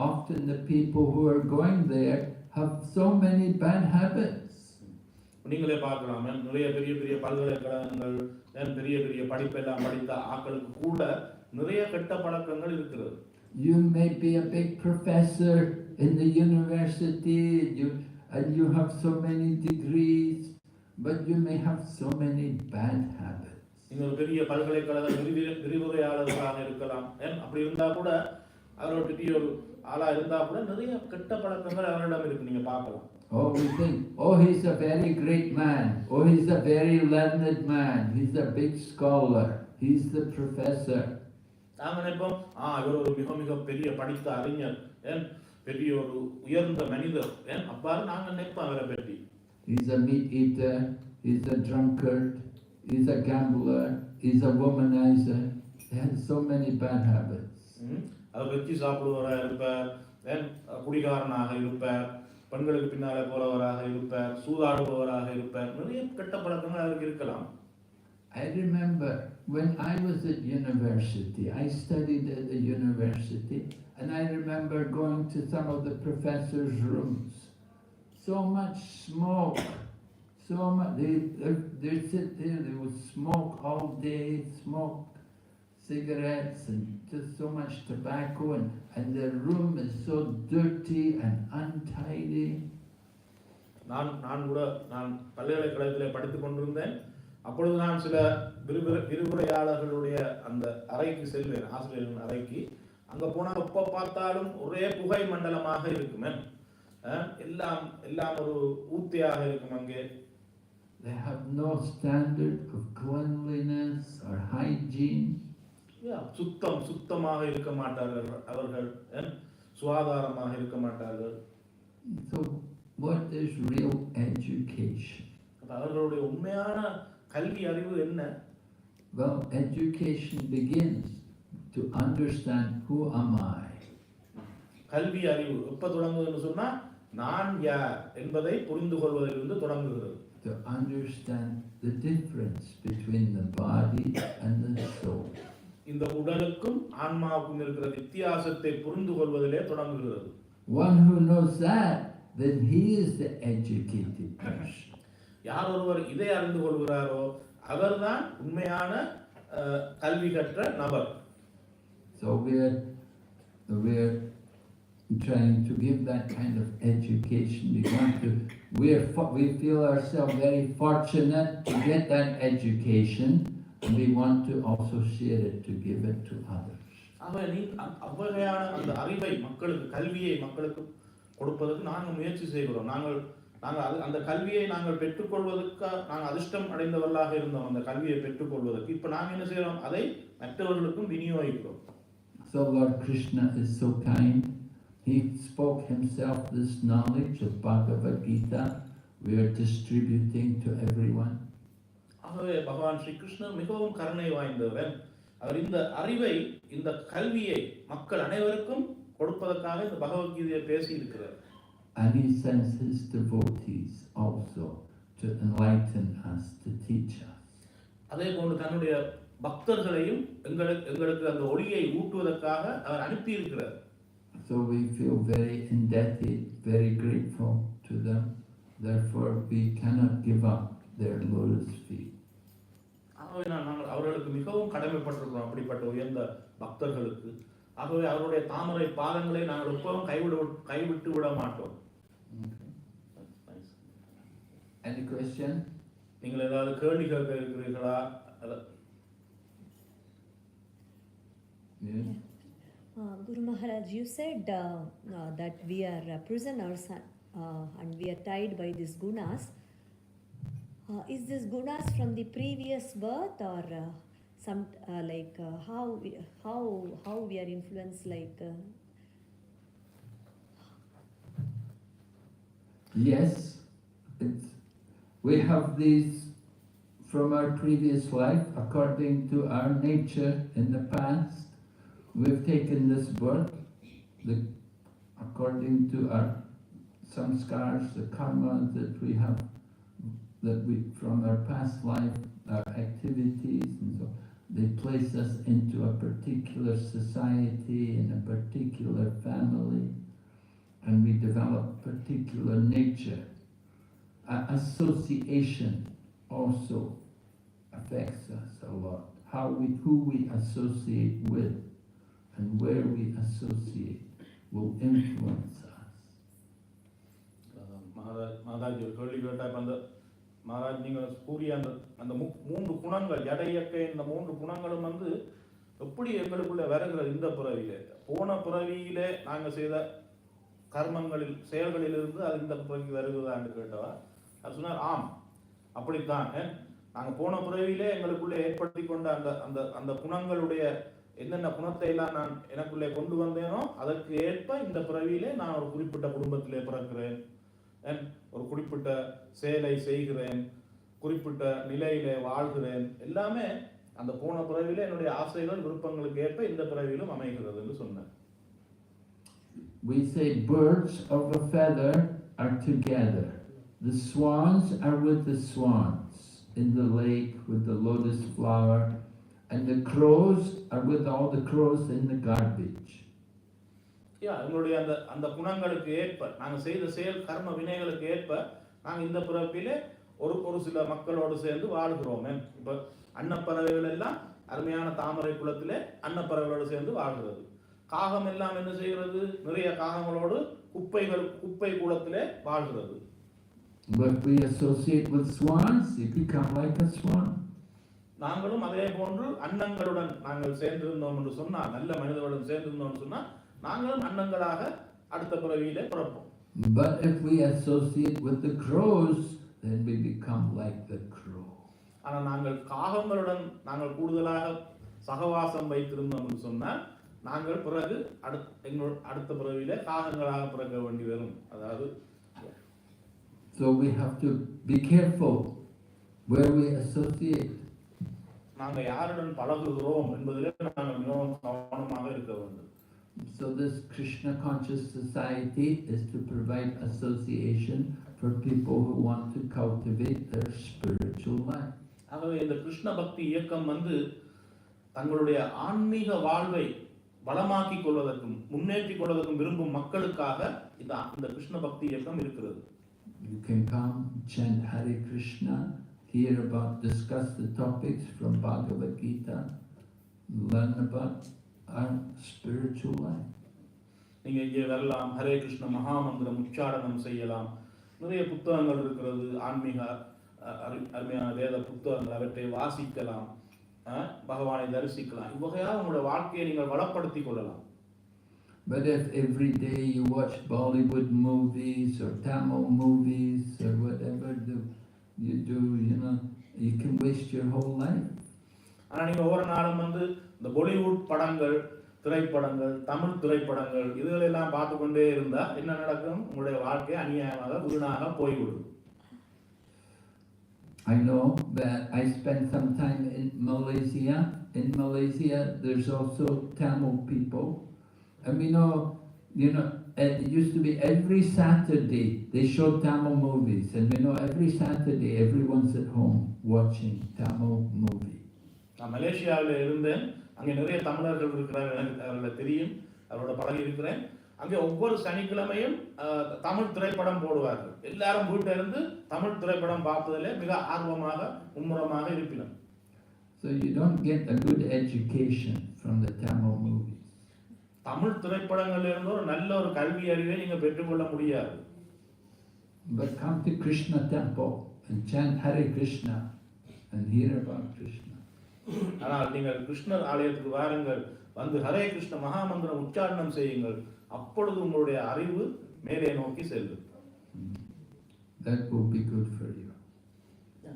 often the people who are going there have so many bad habits. நீங்களே பார்க்கலாம், நிறைய பெரிய பெரிய பல்கலைக்கழகங்கள், பெரிய பெரிய படிப்பெல்லாம் படித்த ஆட்களுக்கு கூட நிறைய கெட்ட பழக்கங்கள் இருக்கிறது. You may be a big professor in the university, and you have so many degrees, but you may have so many bad habits. நீங்கள் பெரிய பல்கலைக்கழக விரிவுரையாளர்களாக இருக்கலாம், அப்படி இருந்தா கூட அவரோட ஒரு ஆளா இருந்தா கூட நிறைய கெட்ட பழக்கங்கள் அவரிடம் இருக்கு, நீங்க பார்க்கலாம். Oh, we think, oh, he's a very great man. Oh, he's a very learned man. He's a big scholar. He's the professor. நாங்க நினைப்போம், இவர் ஒரு மிக மிக பெரிய படித்த அறிஞர், பெரிய ஒரு உயர்ந்த மனிதர், அவ்வாறு நாங்க நினைப்போம் அவரை பற்றி. He's a meat eater. He's a drunkard. He's a gambler. He's a womanizer. He has so many bad habits. அவர் வெச்சி சாப்பிடுவராக இருப்பார், குடிகாரனாக இருப்பார், பெண்களுக்கு பின்னாலே போறவராக இருப்பார், சூதாடுபவராக இருப்பார், நிறைய கெட்ட பழக்கங்கள் அவருக்கு இருக்கலாம். I remember when I was at university, I studied at the university, and I remember going to some of the professors' rooms. So much smoke, so much, they sit there, they would smoke all day, smoke cigarettes and just so much tobacco, and the room is so dirty and untidy. நான் கூட பல்கலைக்கழகத்தில் படித்துக் கொண்டிருந்தேன். அப்பொழுது நான் சில விரிவுரையாளர்களுடைய அந்த அறைக்கு செல்வேன், ஆசிரியர்களின் அறைக்கு. அங்க போனா எப்ப பார்த்தாலும் ஒரே புகை மண்டலமாக இருக்குமே, எல்லாம் ஒரு ஊத்தியாக இருக்கும். அங்கே they have no standard of cleanliness or hygiene. சுத்தமாக இருக்க மாட்டார்கள் அவர்கள், சுகாதாரமாக இருக்க மாட்டார்கள். So what is real education? அவர்களுடைய உண்மையான கல்வி அறிவு என்ன? Well, education begins to understand who am I. கல்வி அறிவு எப்ப தொடங்குதுன்னு சொன்னா, நான் யார் என்பதை புரிந்து கொள்வதிலிருந்து தொடங்குகிறது. To understand the difference between the body and the soul. இந்த உடலுக்கும் ஆன்மாவுக்கும் இருக்கிற வித்தியாசத்தை புரிந்து கொள்வதிலே தொடங்குகிறது. One who knows that, then he is the educated person. யார் ஒருவர் இதை அறிந்து கொள்கிறாரோ அவர்தான் உண்மையான கல்வி கற்ற நபர். So we're trying to give that kind of education. We feel ourselves very fortunate to get that education, and we want to also share it, to give it to others. அவ்வகையான அந்த அறிவை மக்களுக்கு, கல்வியை மக்களுக்கு கொடுப்பதற்கு நாங்கள் முயற்சி செய்கிறோம். நாங்கள் அந்த கல்வியை நாங்கள் பெற்றுக்கொள்வதற்கு நாங்கள் அதிர்ஷ்டம் அடைந்தவர்களாக இருந்தோம். அந்த கல்வியை பெற்றுக்கொள்வதற்கு இப்ப நாங்கள் என்ன செய்யறோம், அதை மற்றவர்களுக்கும் விநியோகிக்கிறோம். So Lord Krishna is so kind. He spoke himself this knowledge of Bhagavad Gita. We are distributing to everyone. ஆகவே பகவான் ஸ்ரீ கிருஷ்ணர் மிகவும் கருணை வாய்ந்தவர். அவர் இந்த அறிவை, இந்த கல்வியை மக்கள் அனைவருக்கும் கொடுப்பதற்காக இந்த பகவத்கீதையை பேசி இருக்கிறார். And he sends his devotees also to enlighten us, to teach us. அதே போன்று தன்னுடைய பக்தர்களையும் எங்களுக்கு அந்த ஒளியை ஊட்டுவதற்காக அவர் அனுப்பி இருக்கிறார். So we feel very indebted, very grateful to them. Therefore we cannot give up their lotus feet. ஆகவே நாங்கள் அவர்களுக்கு மிகவும் கடமைப்பட்டிருக்கிறோம், அப்படிப்பட்ட உயர்ந்த பக்தர்களுக்கு. ஆகவே அவருடைய தாமரை பாதங்களை நாங்கள் எப்பவும் கைவிட்டு விட மாட்டோம். Any question? நீங்கள் ஏதாவது கேள்வி கேட்க இருக்கிறீர்களா? Yes. Guru Maharaj, you said that we are prisoners and we are tied by these gunas. Is this gunas from the previous birth, or some like how we are influenced, like Yes, we have these from our previous life, according to our nature in the past. We've taken this birth according to our samskars, the karma that we have, that we from our past life, our activities, and so they place us into a particular society, in a particular family, and we develop particular nature. Association also affects us a lot. Who we associate with and where we associate will influence us. Mataji ஒரு கேள்வி கேட்டால் அந்த மகாராஜ் நீங்கள் கூறிய அந்த மூன்று குணங்கள் ஜடையக்க இந்த மூன்று குணங்களும் எப்படி எங்களுக்குள்ள வருகிறது இந்த பிறவியிலே போன பிறவியிலே நாங்கள் செய்த கர்மங்களில் செயல்களிலிருந்து அது இந்த பிறவிக்கு வருகிறதான்னு கேட்டவா அது சொன்னார் ஆம் அப்படித்தான் நாங்கள் போன பிறவியிலே எங்களுக்குள்ளே ஏற்படுத்தி கொண்ட அந்த குணங்களுடைய என்னென்ன குணத்தை எல்லாம் நான் எனக்குள்ளே கொண்டு வந்தேனோ அதற்கு ஏற்ப இந்த பிறவியிலே நான் ஒரு குறிப்பிட்ட குடும்பத்திலே பிறக்கிறேன், ஒரு குறிப்பிட்ட செயலை செய்கிறேன், குறிப்பிட்ட நிலையிலே வாழ்கிறேன். எல்லாமே அந்த போன பிறவியிலே என்னுடைய ஆசைகள் விருப்பங்களுக்கு ஏற்ப இந்த பிறவியிலும் அமைகிறது என்று சொன்னேன். We say birds of a feather are together. The swans are with the swans in the lake with the lotus flower, and the crows are with all the crows in the garbage. எங்களுடைய அந்த குணங்களுக்கு ஏற்ப நாங்கள் செய்த செயல் கர்ம வினைகளுக்கு ஏற்ப நாங்கள் இந்த பிறப்பிலே ஒரு சில மக்களோடு சேர்ந்து வாழ்கிறோம். இப்போ அன்னப்பறவைகள் எல்லாம் அருமையான தாமரை குளத்திலே அன்னப்பறவைகளோடு சேர்ந்து வாழ்கிறது. காகம் எல்லாம் என்ன செய்கிறது? நிறைய காகங்களோடு குப்பை குளத்திலே வாழ்கிறது. But we associate with swans, you become like a swan. நாங்களும் அதே போன்று அன்னங்களுடன் நாங்கள் சேர்ந்திருந்தோம் என்று சொன்னால், நல்ல மனிதர்களுடன் சேர்ந்திருந்தோம் என்று சொன்னால் நாங்களும் அன்னங்களாக அடுத்த பிறவியிலே பிறப்போம். But if we associate with the crows, then we become like the crow. ஆனால் நாங்கள் காகங்களுடன் நாங்கள் கூடுதலாக சகவாசம் வைத்திருந்தோம் என்று சொன்னால் நாங்கள் பிறகு அடுத்த பிறவியிலே காகங்களாக பிறக்க வேண்டி வரும். அதாவது So we have to be careful where we associate. நாங்கள் யாருடன் பழகுகிறோம் என்பதிலே நாங்கள் மிகவும் கவனமாக இருக்க வேண்டும். So this Krishna conscious society is to provide association for people who want to cultivate their spiritual life. ஆகவே இந்த கிருஷ்ண பக்தி இயக்கம் தங்களுடைய ஆன்மீக வாழ்வை பலமாக்கிக் கொள்வதற்கும் முன்னேற்றிக் கொள்வதற்கும் விரும்பும் மக்களுக்காக இந்த கிருஷ்ண பக்தி இயக்கம் இருக்கிறது. You can come, chant Hare Krishna, hear about, discuss the topics from Bhagavad Gita, learn about our spiritual life. நீங்க இங்கே வரலாம், ஹரே கிருஷ்ண மகாமந்திரம் உச்சாரணம் செய்யலாம். நிறைய புத்தகங்கள் இருக்கிறது, ஆன்மீக அருமையான வேத புத்தகங்கள், அவற்றை வாசிக்கலாம், பகவானை தரிசிக்கலாம். இவ்வகையாக உங்களுடைய வாழ்க்கையை நீங்கள் வளப்படுத்திக் கொள்ளலாம். But if every day you watch Bollywood movies or Tamil movies or whatever you do, you can waste your whole life. ஆனால் நீங்கள் ஒவ்வொரு நாளும் இந்த பாலிவுட் படங்கள், திரைப்படங்கள், தமிழ் திரைப்படங்கள் இதுகளெல்லாம் பார்த்து கொண்டே இருந்தால் என்ன நடக்கும்? உங்களுடைய வாழ்க்கை அநியாயமாக வீணாக போய்விடும். I know that I spent some time in Malaysia. In Malaysia, there's also Tamil people. And we know, it used to be every Saturday they showed Tamil movies. And we know every Saturday everyone's at home watching Tamil movie. நான் மலேசியாவில் இருந்தேன். அங்கே நிறைய தமிழர்கள் இருக்கிறார்கள், எனக்கு அவர்களை தெரியும், அவரோட பழகி இருக்கிறேன். அங்கே ஒவ்வொரு சனிக்கிழமையும் தமிழ் திரைப்படம் போடுவார்கள். எல்லாரும் வீட்டில் இருந்து தமிழ் திரைப்படம் பார்ப்பதிலே மிக ஆர்வமாக மும்முரமாக இருப்பினர். So you don't get a good education from the Tamil movies. Tamil திரைப்படங்களில் இருந்து ஒரு நல்ல ஒரு கல்வி அறிவை நீங்க பெற்றுக்கொள்ள முடியாது. But come to Krishna temple and chant Hare Krishna and hear about Krishna. ஆனால் நீங்கள் கிருஷ்ணர் ஆலயத்துக்கு வாருங்கள், வந்து ஹரே கிருஷ்ண மகாமந்திரம் உச்சாரணம் செய்யுங்கள், அப்பொழுது உங்களுடைய அறிவு மேலே நோக்கி செல்லும். That will be good for you.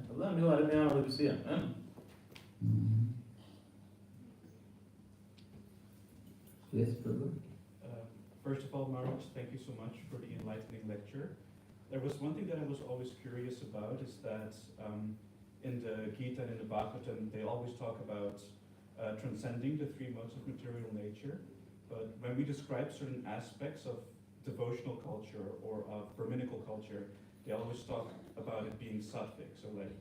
அதுதான் மிக அருமையான ஒரு விஷயம். Yes, Prabhu. First of all, Maharaj, thank you so much for the enlightening lecture. There was one thing that I was always curious about, is that in the Gita and in the Bhagavatam, they always talk about transcending the three modes of material nature. But when we describe certain aspects of devotional culture or of Brahminical culture, they always talk about it being sattvic. So like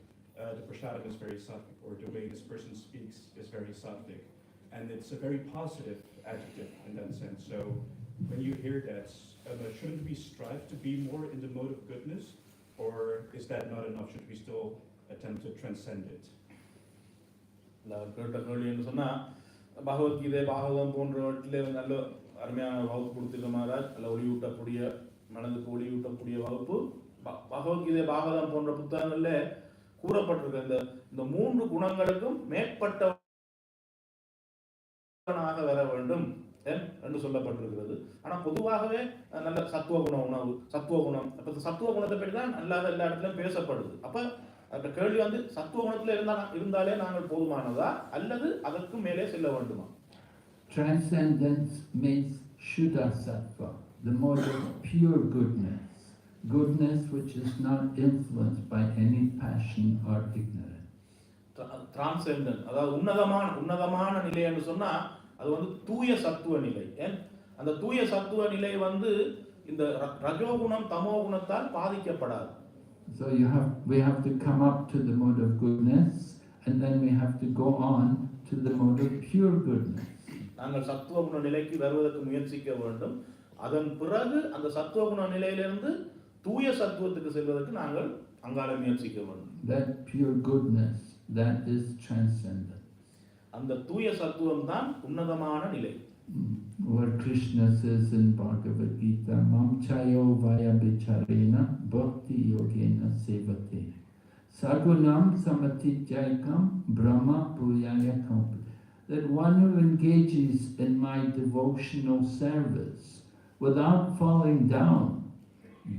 the prasadam is very sattvic, or the way this person speaks is very sattvic. And it's a very positive adjective in that sense. So when you hear that, shouldn't we strive to be more in the mode of goodness? Or is that not enough? Should we still attempt to transcend it? கேட்ட கேள்வி என்று சொன்னால், பகவத்கீதை பாகவதம் போன்றவற்றிலே நல்ல அருமையான வகுப்பு கொடுத்துருக்க மகாராஜ், நல்ல ஒளியூட்டக்கூடிய மனதுக்கு ஒளியூட்டக்கூடிய வகுப்பு. பகவத்கீதை பாகவதம் போன்ற புத்தகங்களில் கூறப்பட்டிருக்க இந்த 3 குணங்களுக்கும் மேற்பட்டவனாக வர வேண்டும் என்று சொல்லப்பட்டிருக்கிறது. ஆனால் பொதுவாகவே நல்ல சத்துவகுணம் உணவு, சத்துவகுணம், அப்போ சத்துவகுணத்தை பற்றி தான் எல்லா இடத்துலையும் பேசப்படுது. அப்போ அந்த கேள்வி வந்து சத்துவகுணத்தில் இருந்தாலே நாங்கள் போதுமானதா அல்லது அதற்கு மேலே செல்ல வேண்டுமா? Transcendence means Shuddha Sattva, the mode of pure goodness, goodness which is not influenced by any passion or ignorance. Transcendent, அதாவது உன்னதமான நிலை என்று சொன்னா அது வந்து தூய சத்துவ நிலை. அந்த தூய சத்துவ நிலை வந்து இந்த ரஜோகுணம் தமோகுணத்தால் பாதிக்கப்படாது. So we have to come up to the mode of goodness, and then we have to go on to the mode of pure goodness. நாங்கள் சத்துவகுண நிலைக்கு வருவதற்கு முயற்சிக்க வேண்டும். அதன் பிறகு அந்த சத்துவகுண நிலையிலிருந்து தூய சத்துவத்துக்கு செல்வதற்கு நாங்கள் அங்கால முயற்சிக்க வேண்டும். That pure goodness, that is transcendent. அந்த தூய சத்துவம் தான் உன்னதமான நிலை. What Krishna says in Bhagavad Gita, Mam chayo vaya bicharena bhakti yogena sevate sagunam samatijayakam brahma puyayakam. That one who engages in my devotional service without falling down,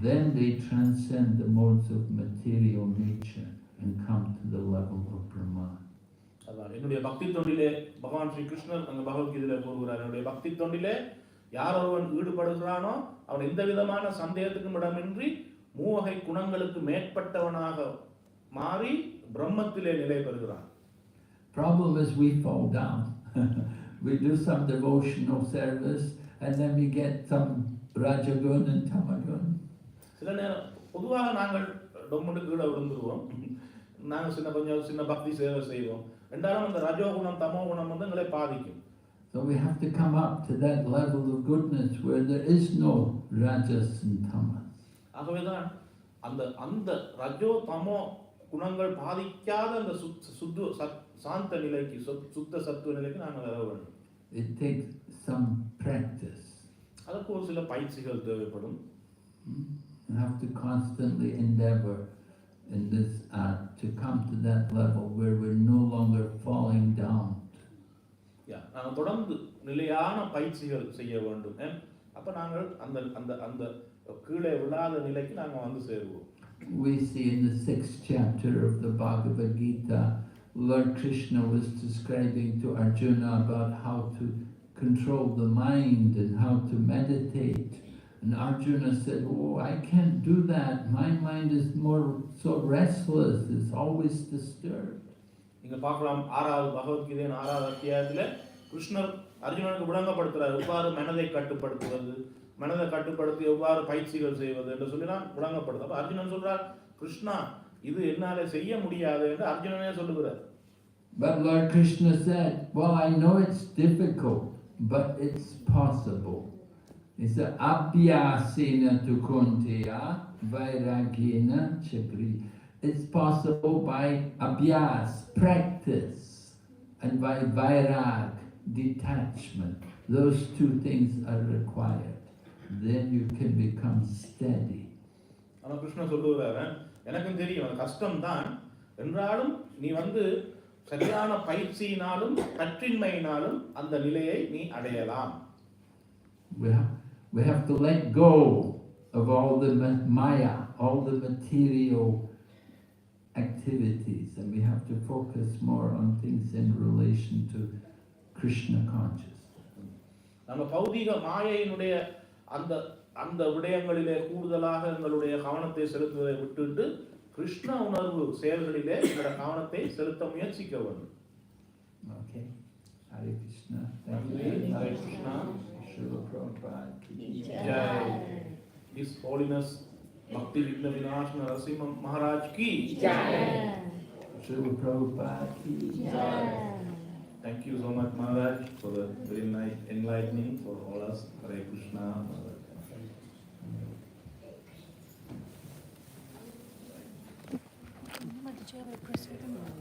then they transcend the modes of material nature and come to the level of Brahman. என்னுடைய பக்தி தொண்டிலே பகவான் ஸ்ரீ கிருஷ்ணர் அங்க பகவத்கீதையில கூறுகிறார், என்னுடைய பக்தி தொண்டிலே யார் ஒருவன் ஈடுபடுகிறானோ அவன் எந்த விதமான சந்தேகத்துக்கும் இடமின்றி 3 வகை குணங்களுக்கு மேற்பட்டவனாக மாறி பிரம்மத்திலே நிலை பெறுகிறான். Problem is we fall down. We do some devotional service and then we get some rajagun and tamagun. சில நேரம் பொதுவாக நாங்கள் டொம்முக்கு கீழே விழுந்துருவோம். நாங்கள் சின்ன பக்தி சேவை செய்வோம். ரெண்டாலும் அந்த ரஜோகுணம் தமோகுணம் வந்து எங்களை பாதிக்கும். So we have to come up to that level of goodness where there is no rajas and tamas. ஆகவேதான் அந்த ரஜோ தமோ குணங்கள் பாதிக்காத அந்த சாந்த நிலைக்கு சுத்த சத்துவ நிலைக்கு நாங்கள் வர வேண்டும். It takes some practice. அதற்கு ஒரு சில பயிற்சிகள் தேவைப்படும். You have to constantly endeavor in this art to come to that level where we're no longer falling down. நாங்கள் தொடர்ந்து நிலையான பயிற்சிகள் செய்ய வேண்டும். அப்ப நாங்கள் அந்த கீழே விழாத நிலைக்கு நாங்கள் வந்து சேருவோம். We see in the 6th chapter of the Bhagavad Gita, Lord Krishna was describing to Arjuna about how to control the mind and how to meditate. And Arjuna said, "Oh, I can't do that. My mind is so restless. It's always disturbed." இங்க பார்க்கலாம் 6வது பகவத்கீதையின் 6வது அத்தியாயத்துல கிருஷ்ணர் அர்ஜுனனுக்கு விளங்கப்படுத்துறார், எவ்வாறு மனதை கட்டுப்படுத்துவது, மனதை கட்டுப்படுத்தி எவ்வாறு பயிற்சிகள் செய்வது என்று சொல்லி நான் விளங்கப்படுது. அப்ப அர்ஜுனன் சொல்றார், கிருஷ்ணா இது என்னால செய்ய முடியாது என்று அர்ஜுனனே சொல்லுகிறார். But Lord Krishna said, "Well, I know it's difficult, but it's possible." He said, "Abhyasena tu kunteya vairagena chakri." It's possible by abhyas, practice, and by vairag, detachment. Those 2 things are required. Then you can become steady. ஆனா கிருஷ்ணா சொல்லுகிறாரு, எனக்கும் தெரியும் அது கஷ்டம் தான், என்றாலும் நீ வந்து சரியான பயிற்சியினாலும் பற்றின்மையினாலும் அந்த நிலையை நீ அடையலாம். We have to let go of all the maya, all the material activities, and we have to focus more on things in relation to Krishna consciousness. நம்ம பௌதிக மாயையினுடைய அந்த விடயங்களிலே கூடுதலாக எங்களுடைய கவனத்தை செலுத்துவதை விட்டுவிட்டு கிருஷ்ண உணர்வு செயல்களிலே எங்களுடைய கவனத்தை செலுத்த முயற்சிக்க வேண்டும். Okay. Hare Krishna. Hare Krishna. Srila Prabhupada ki Jai. His Holiness Bhakti Vigna Vinash Narasimha Maharaj ki Jai. Srila Prabhupada ki Jai. Thank you so much, Maharaj, for the very nice enlightening for all us. Hare Krishna. Did you have a question?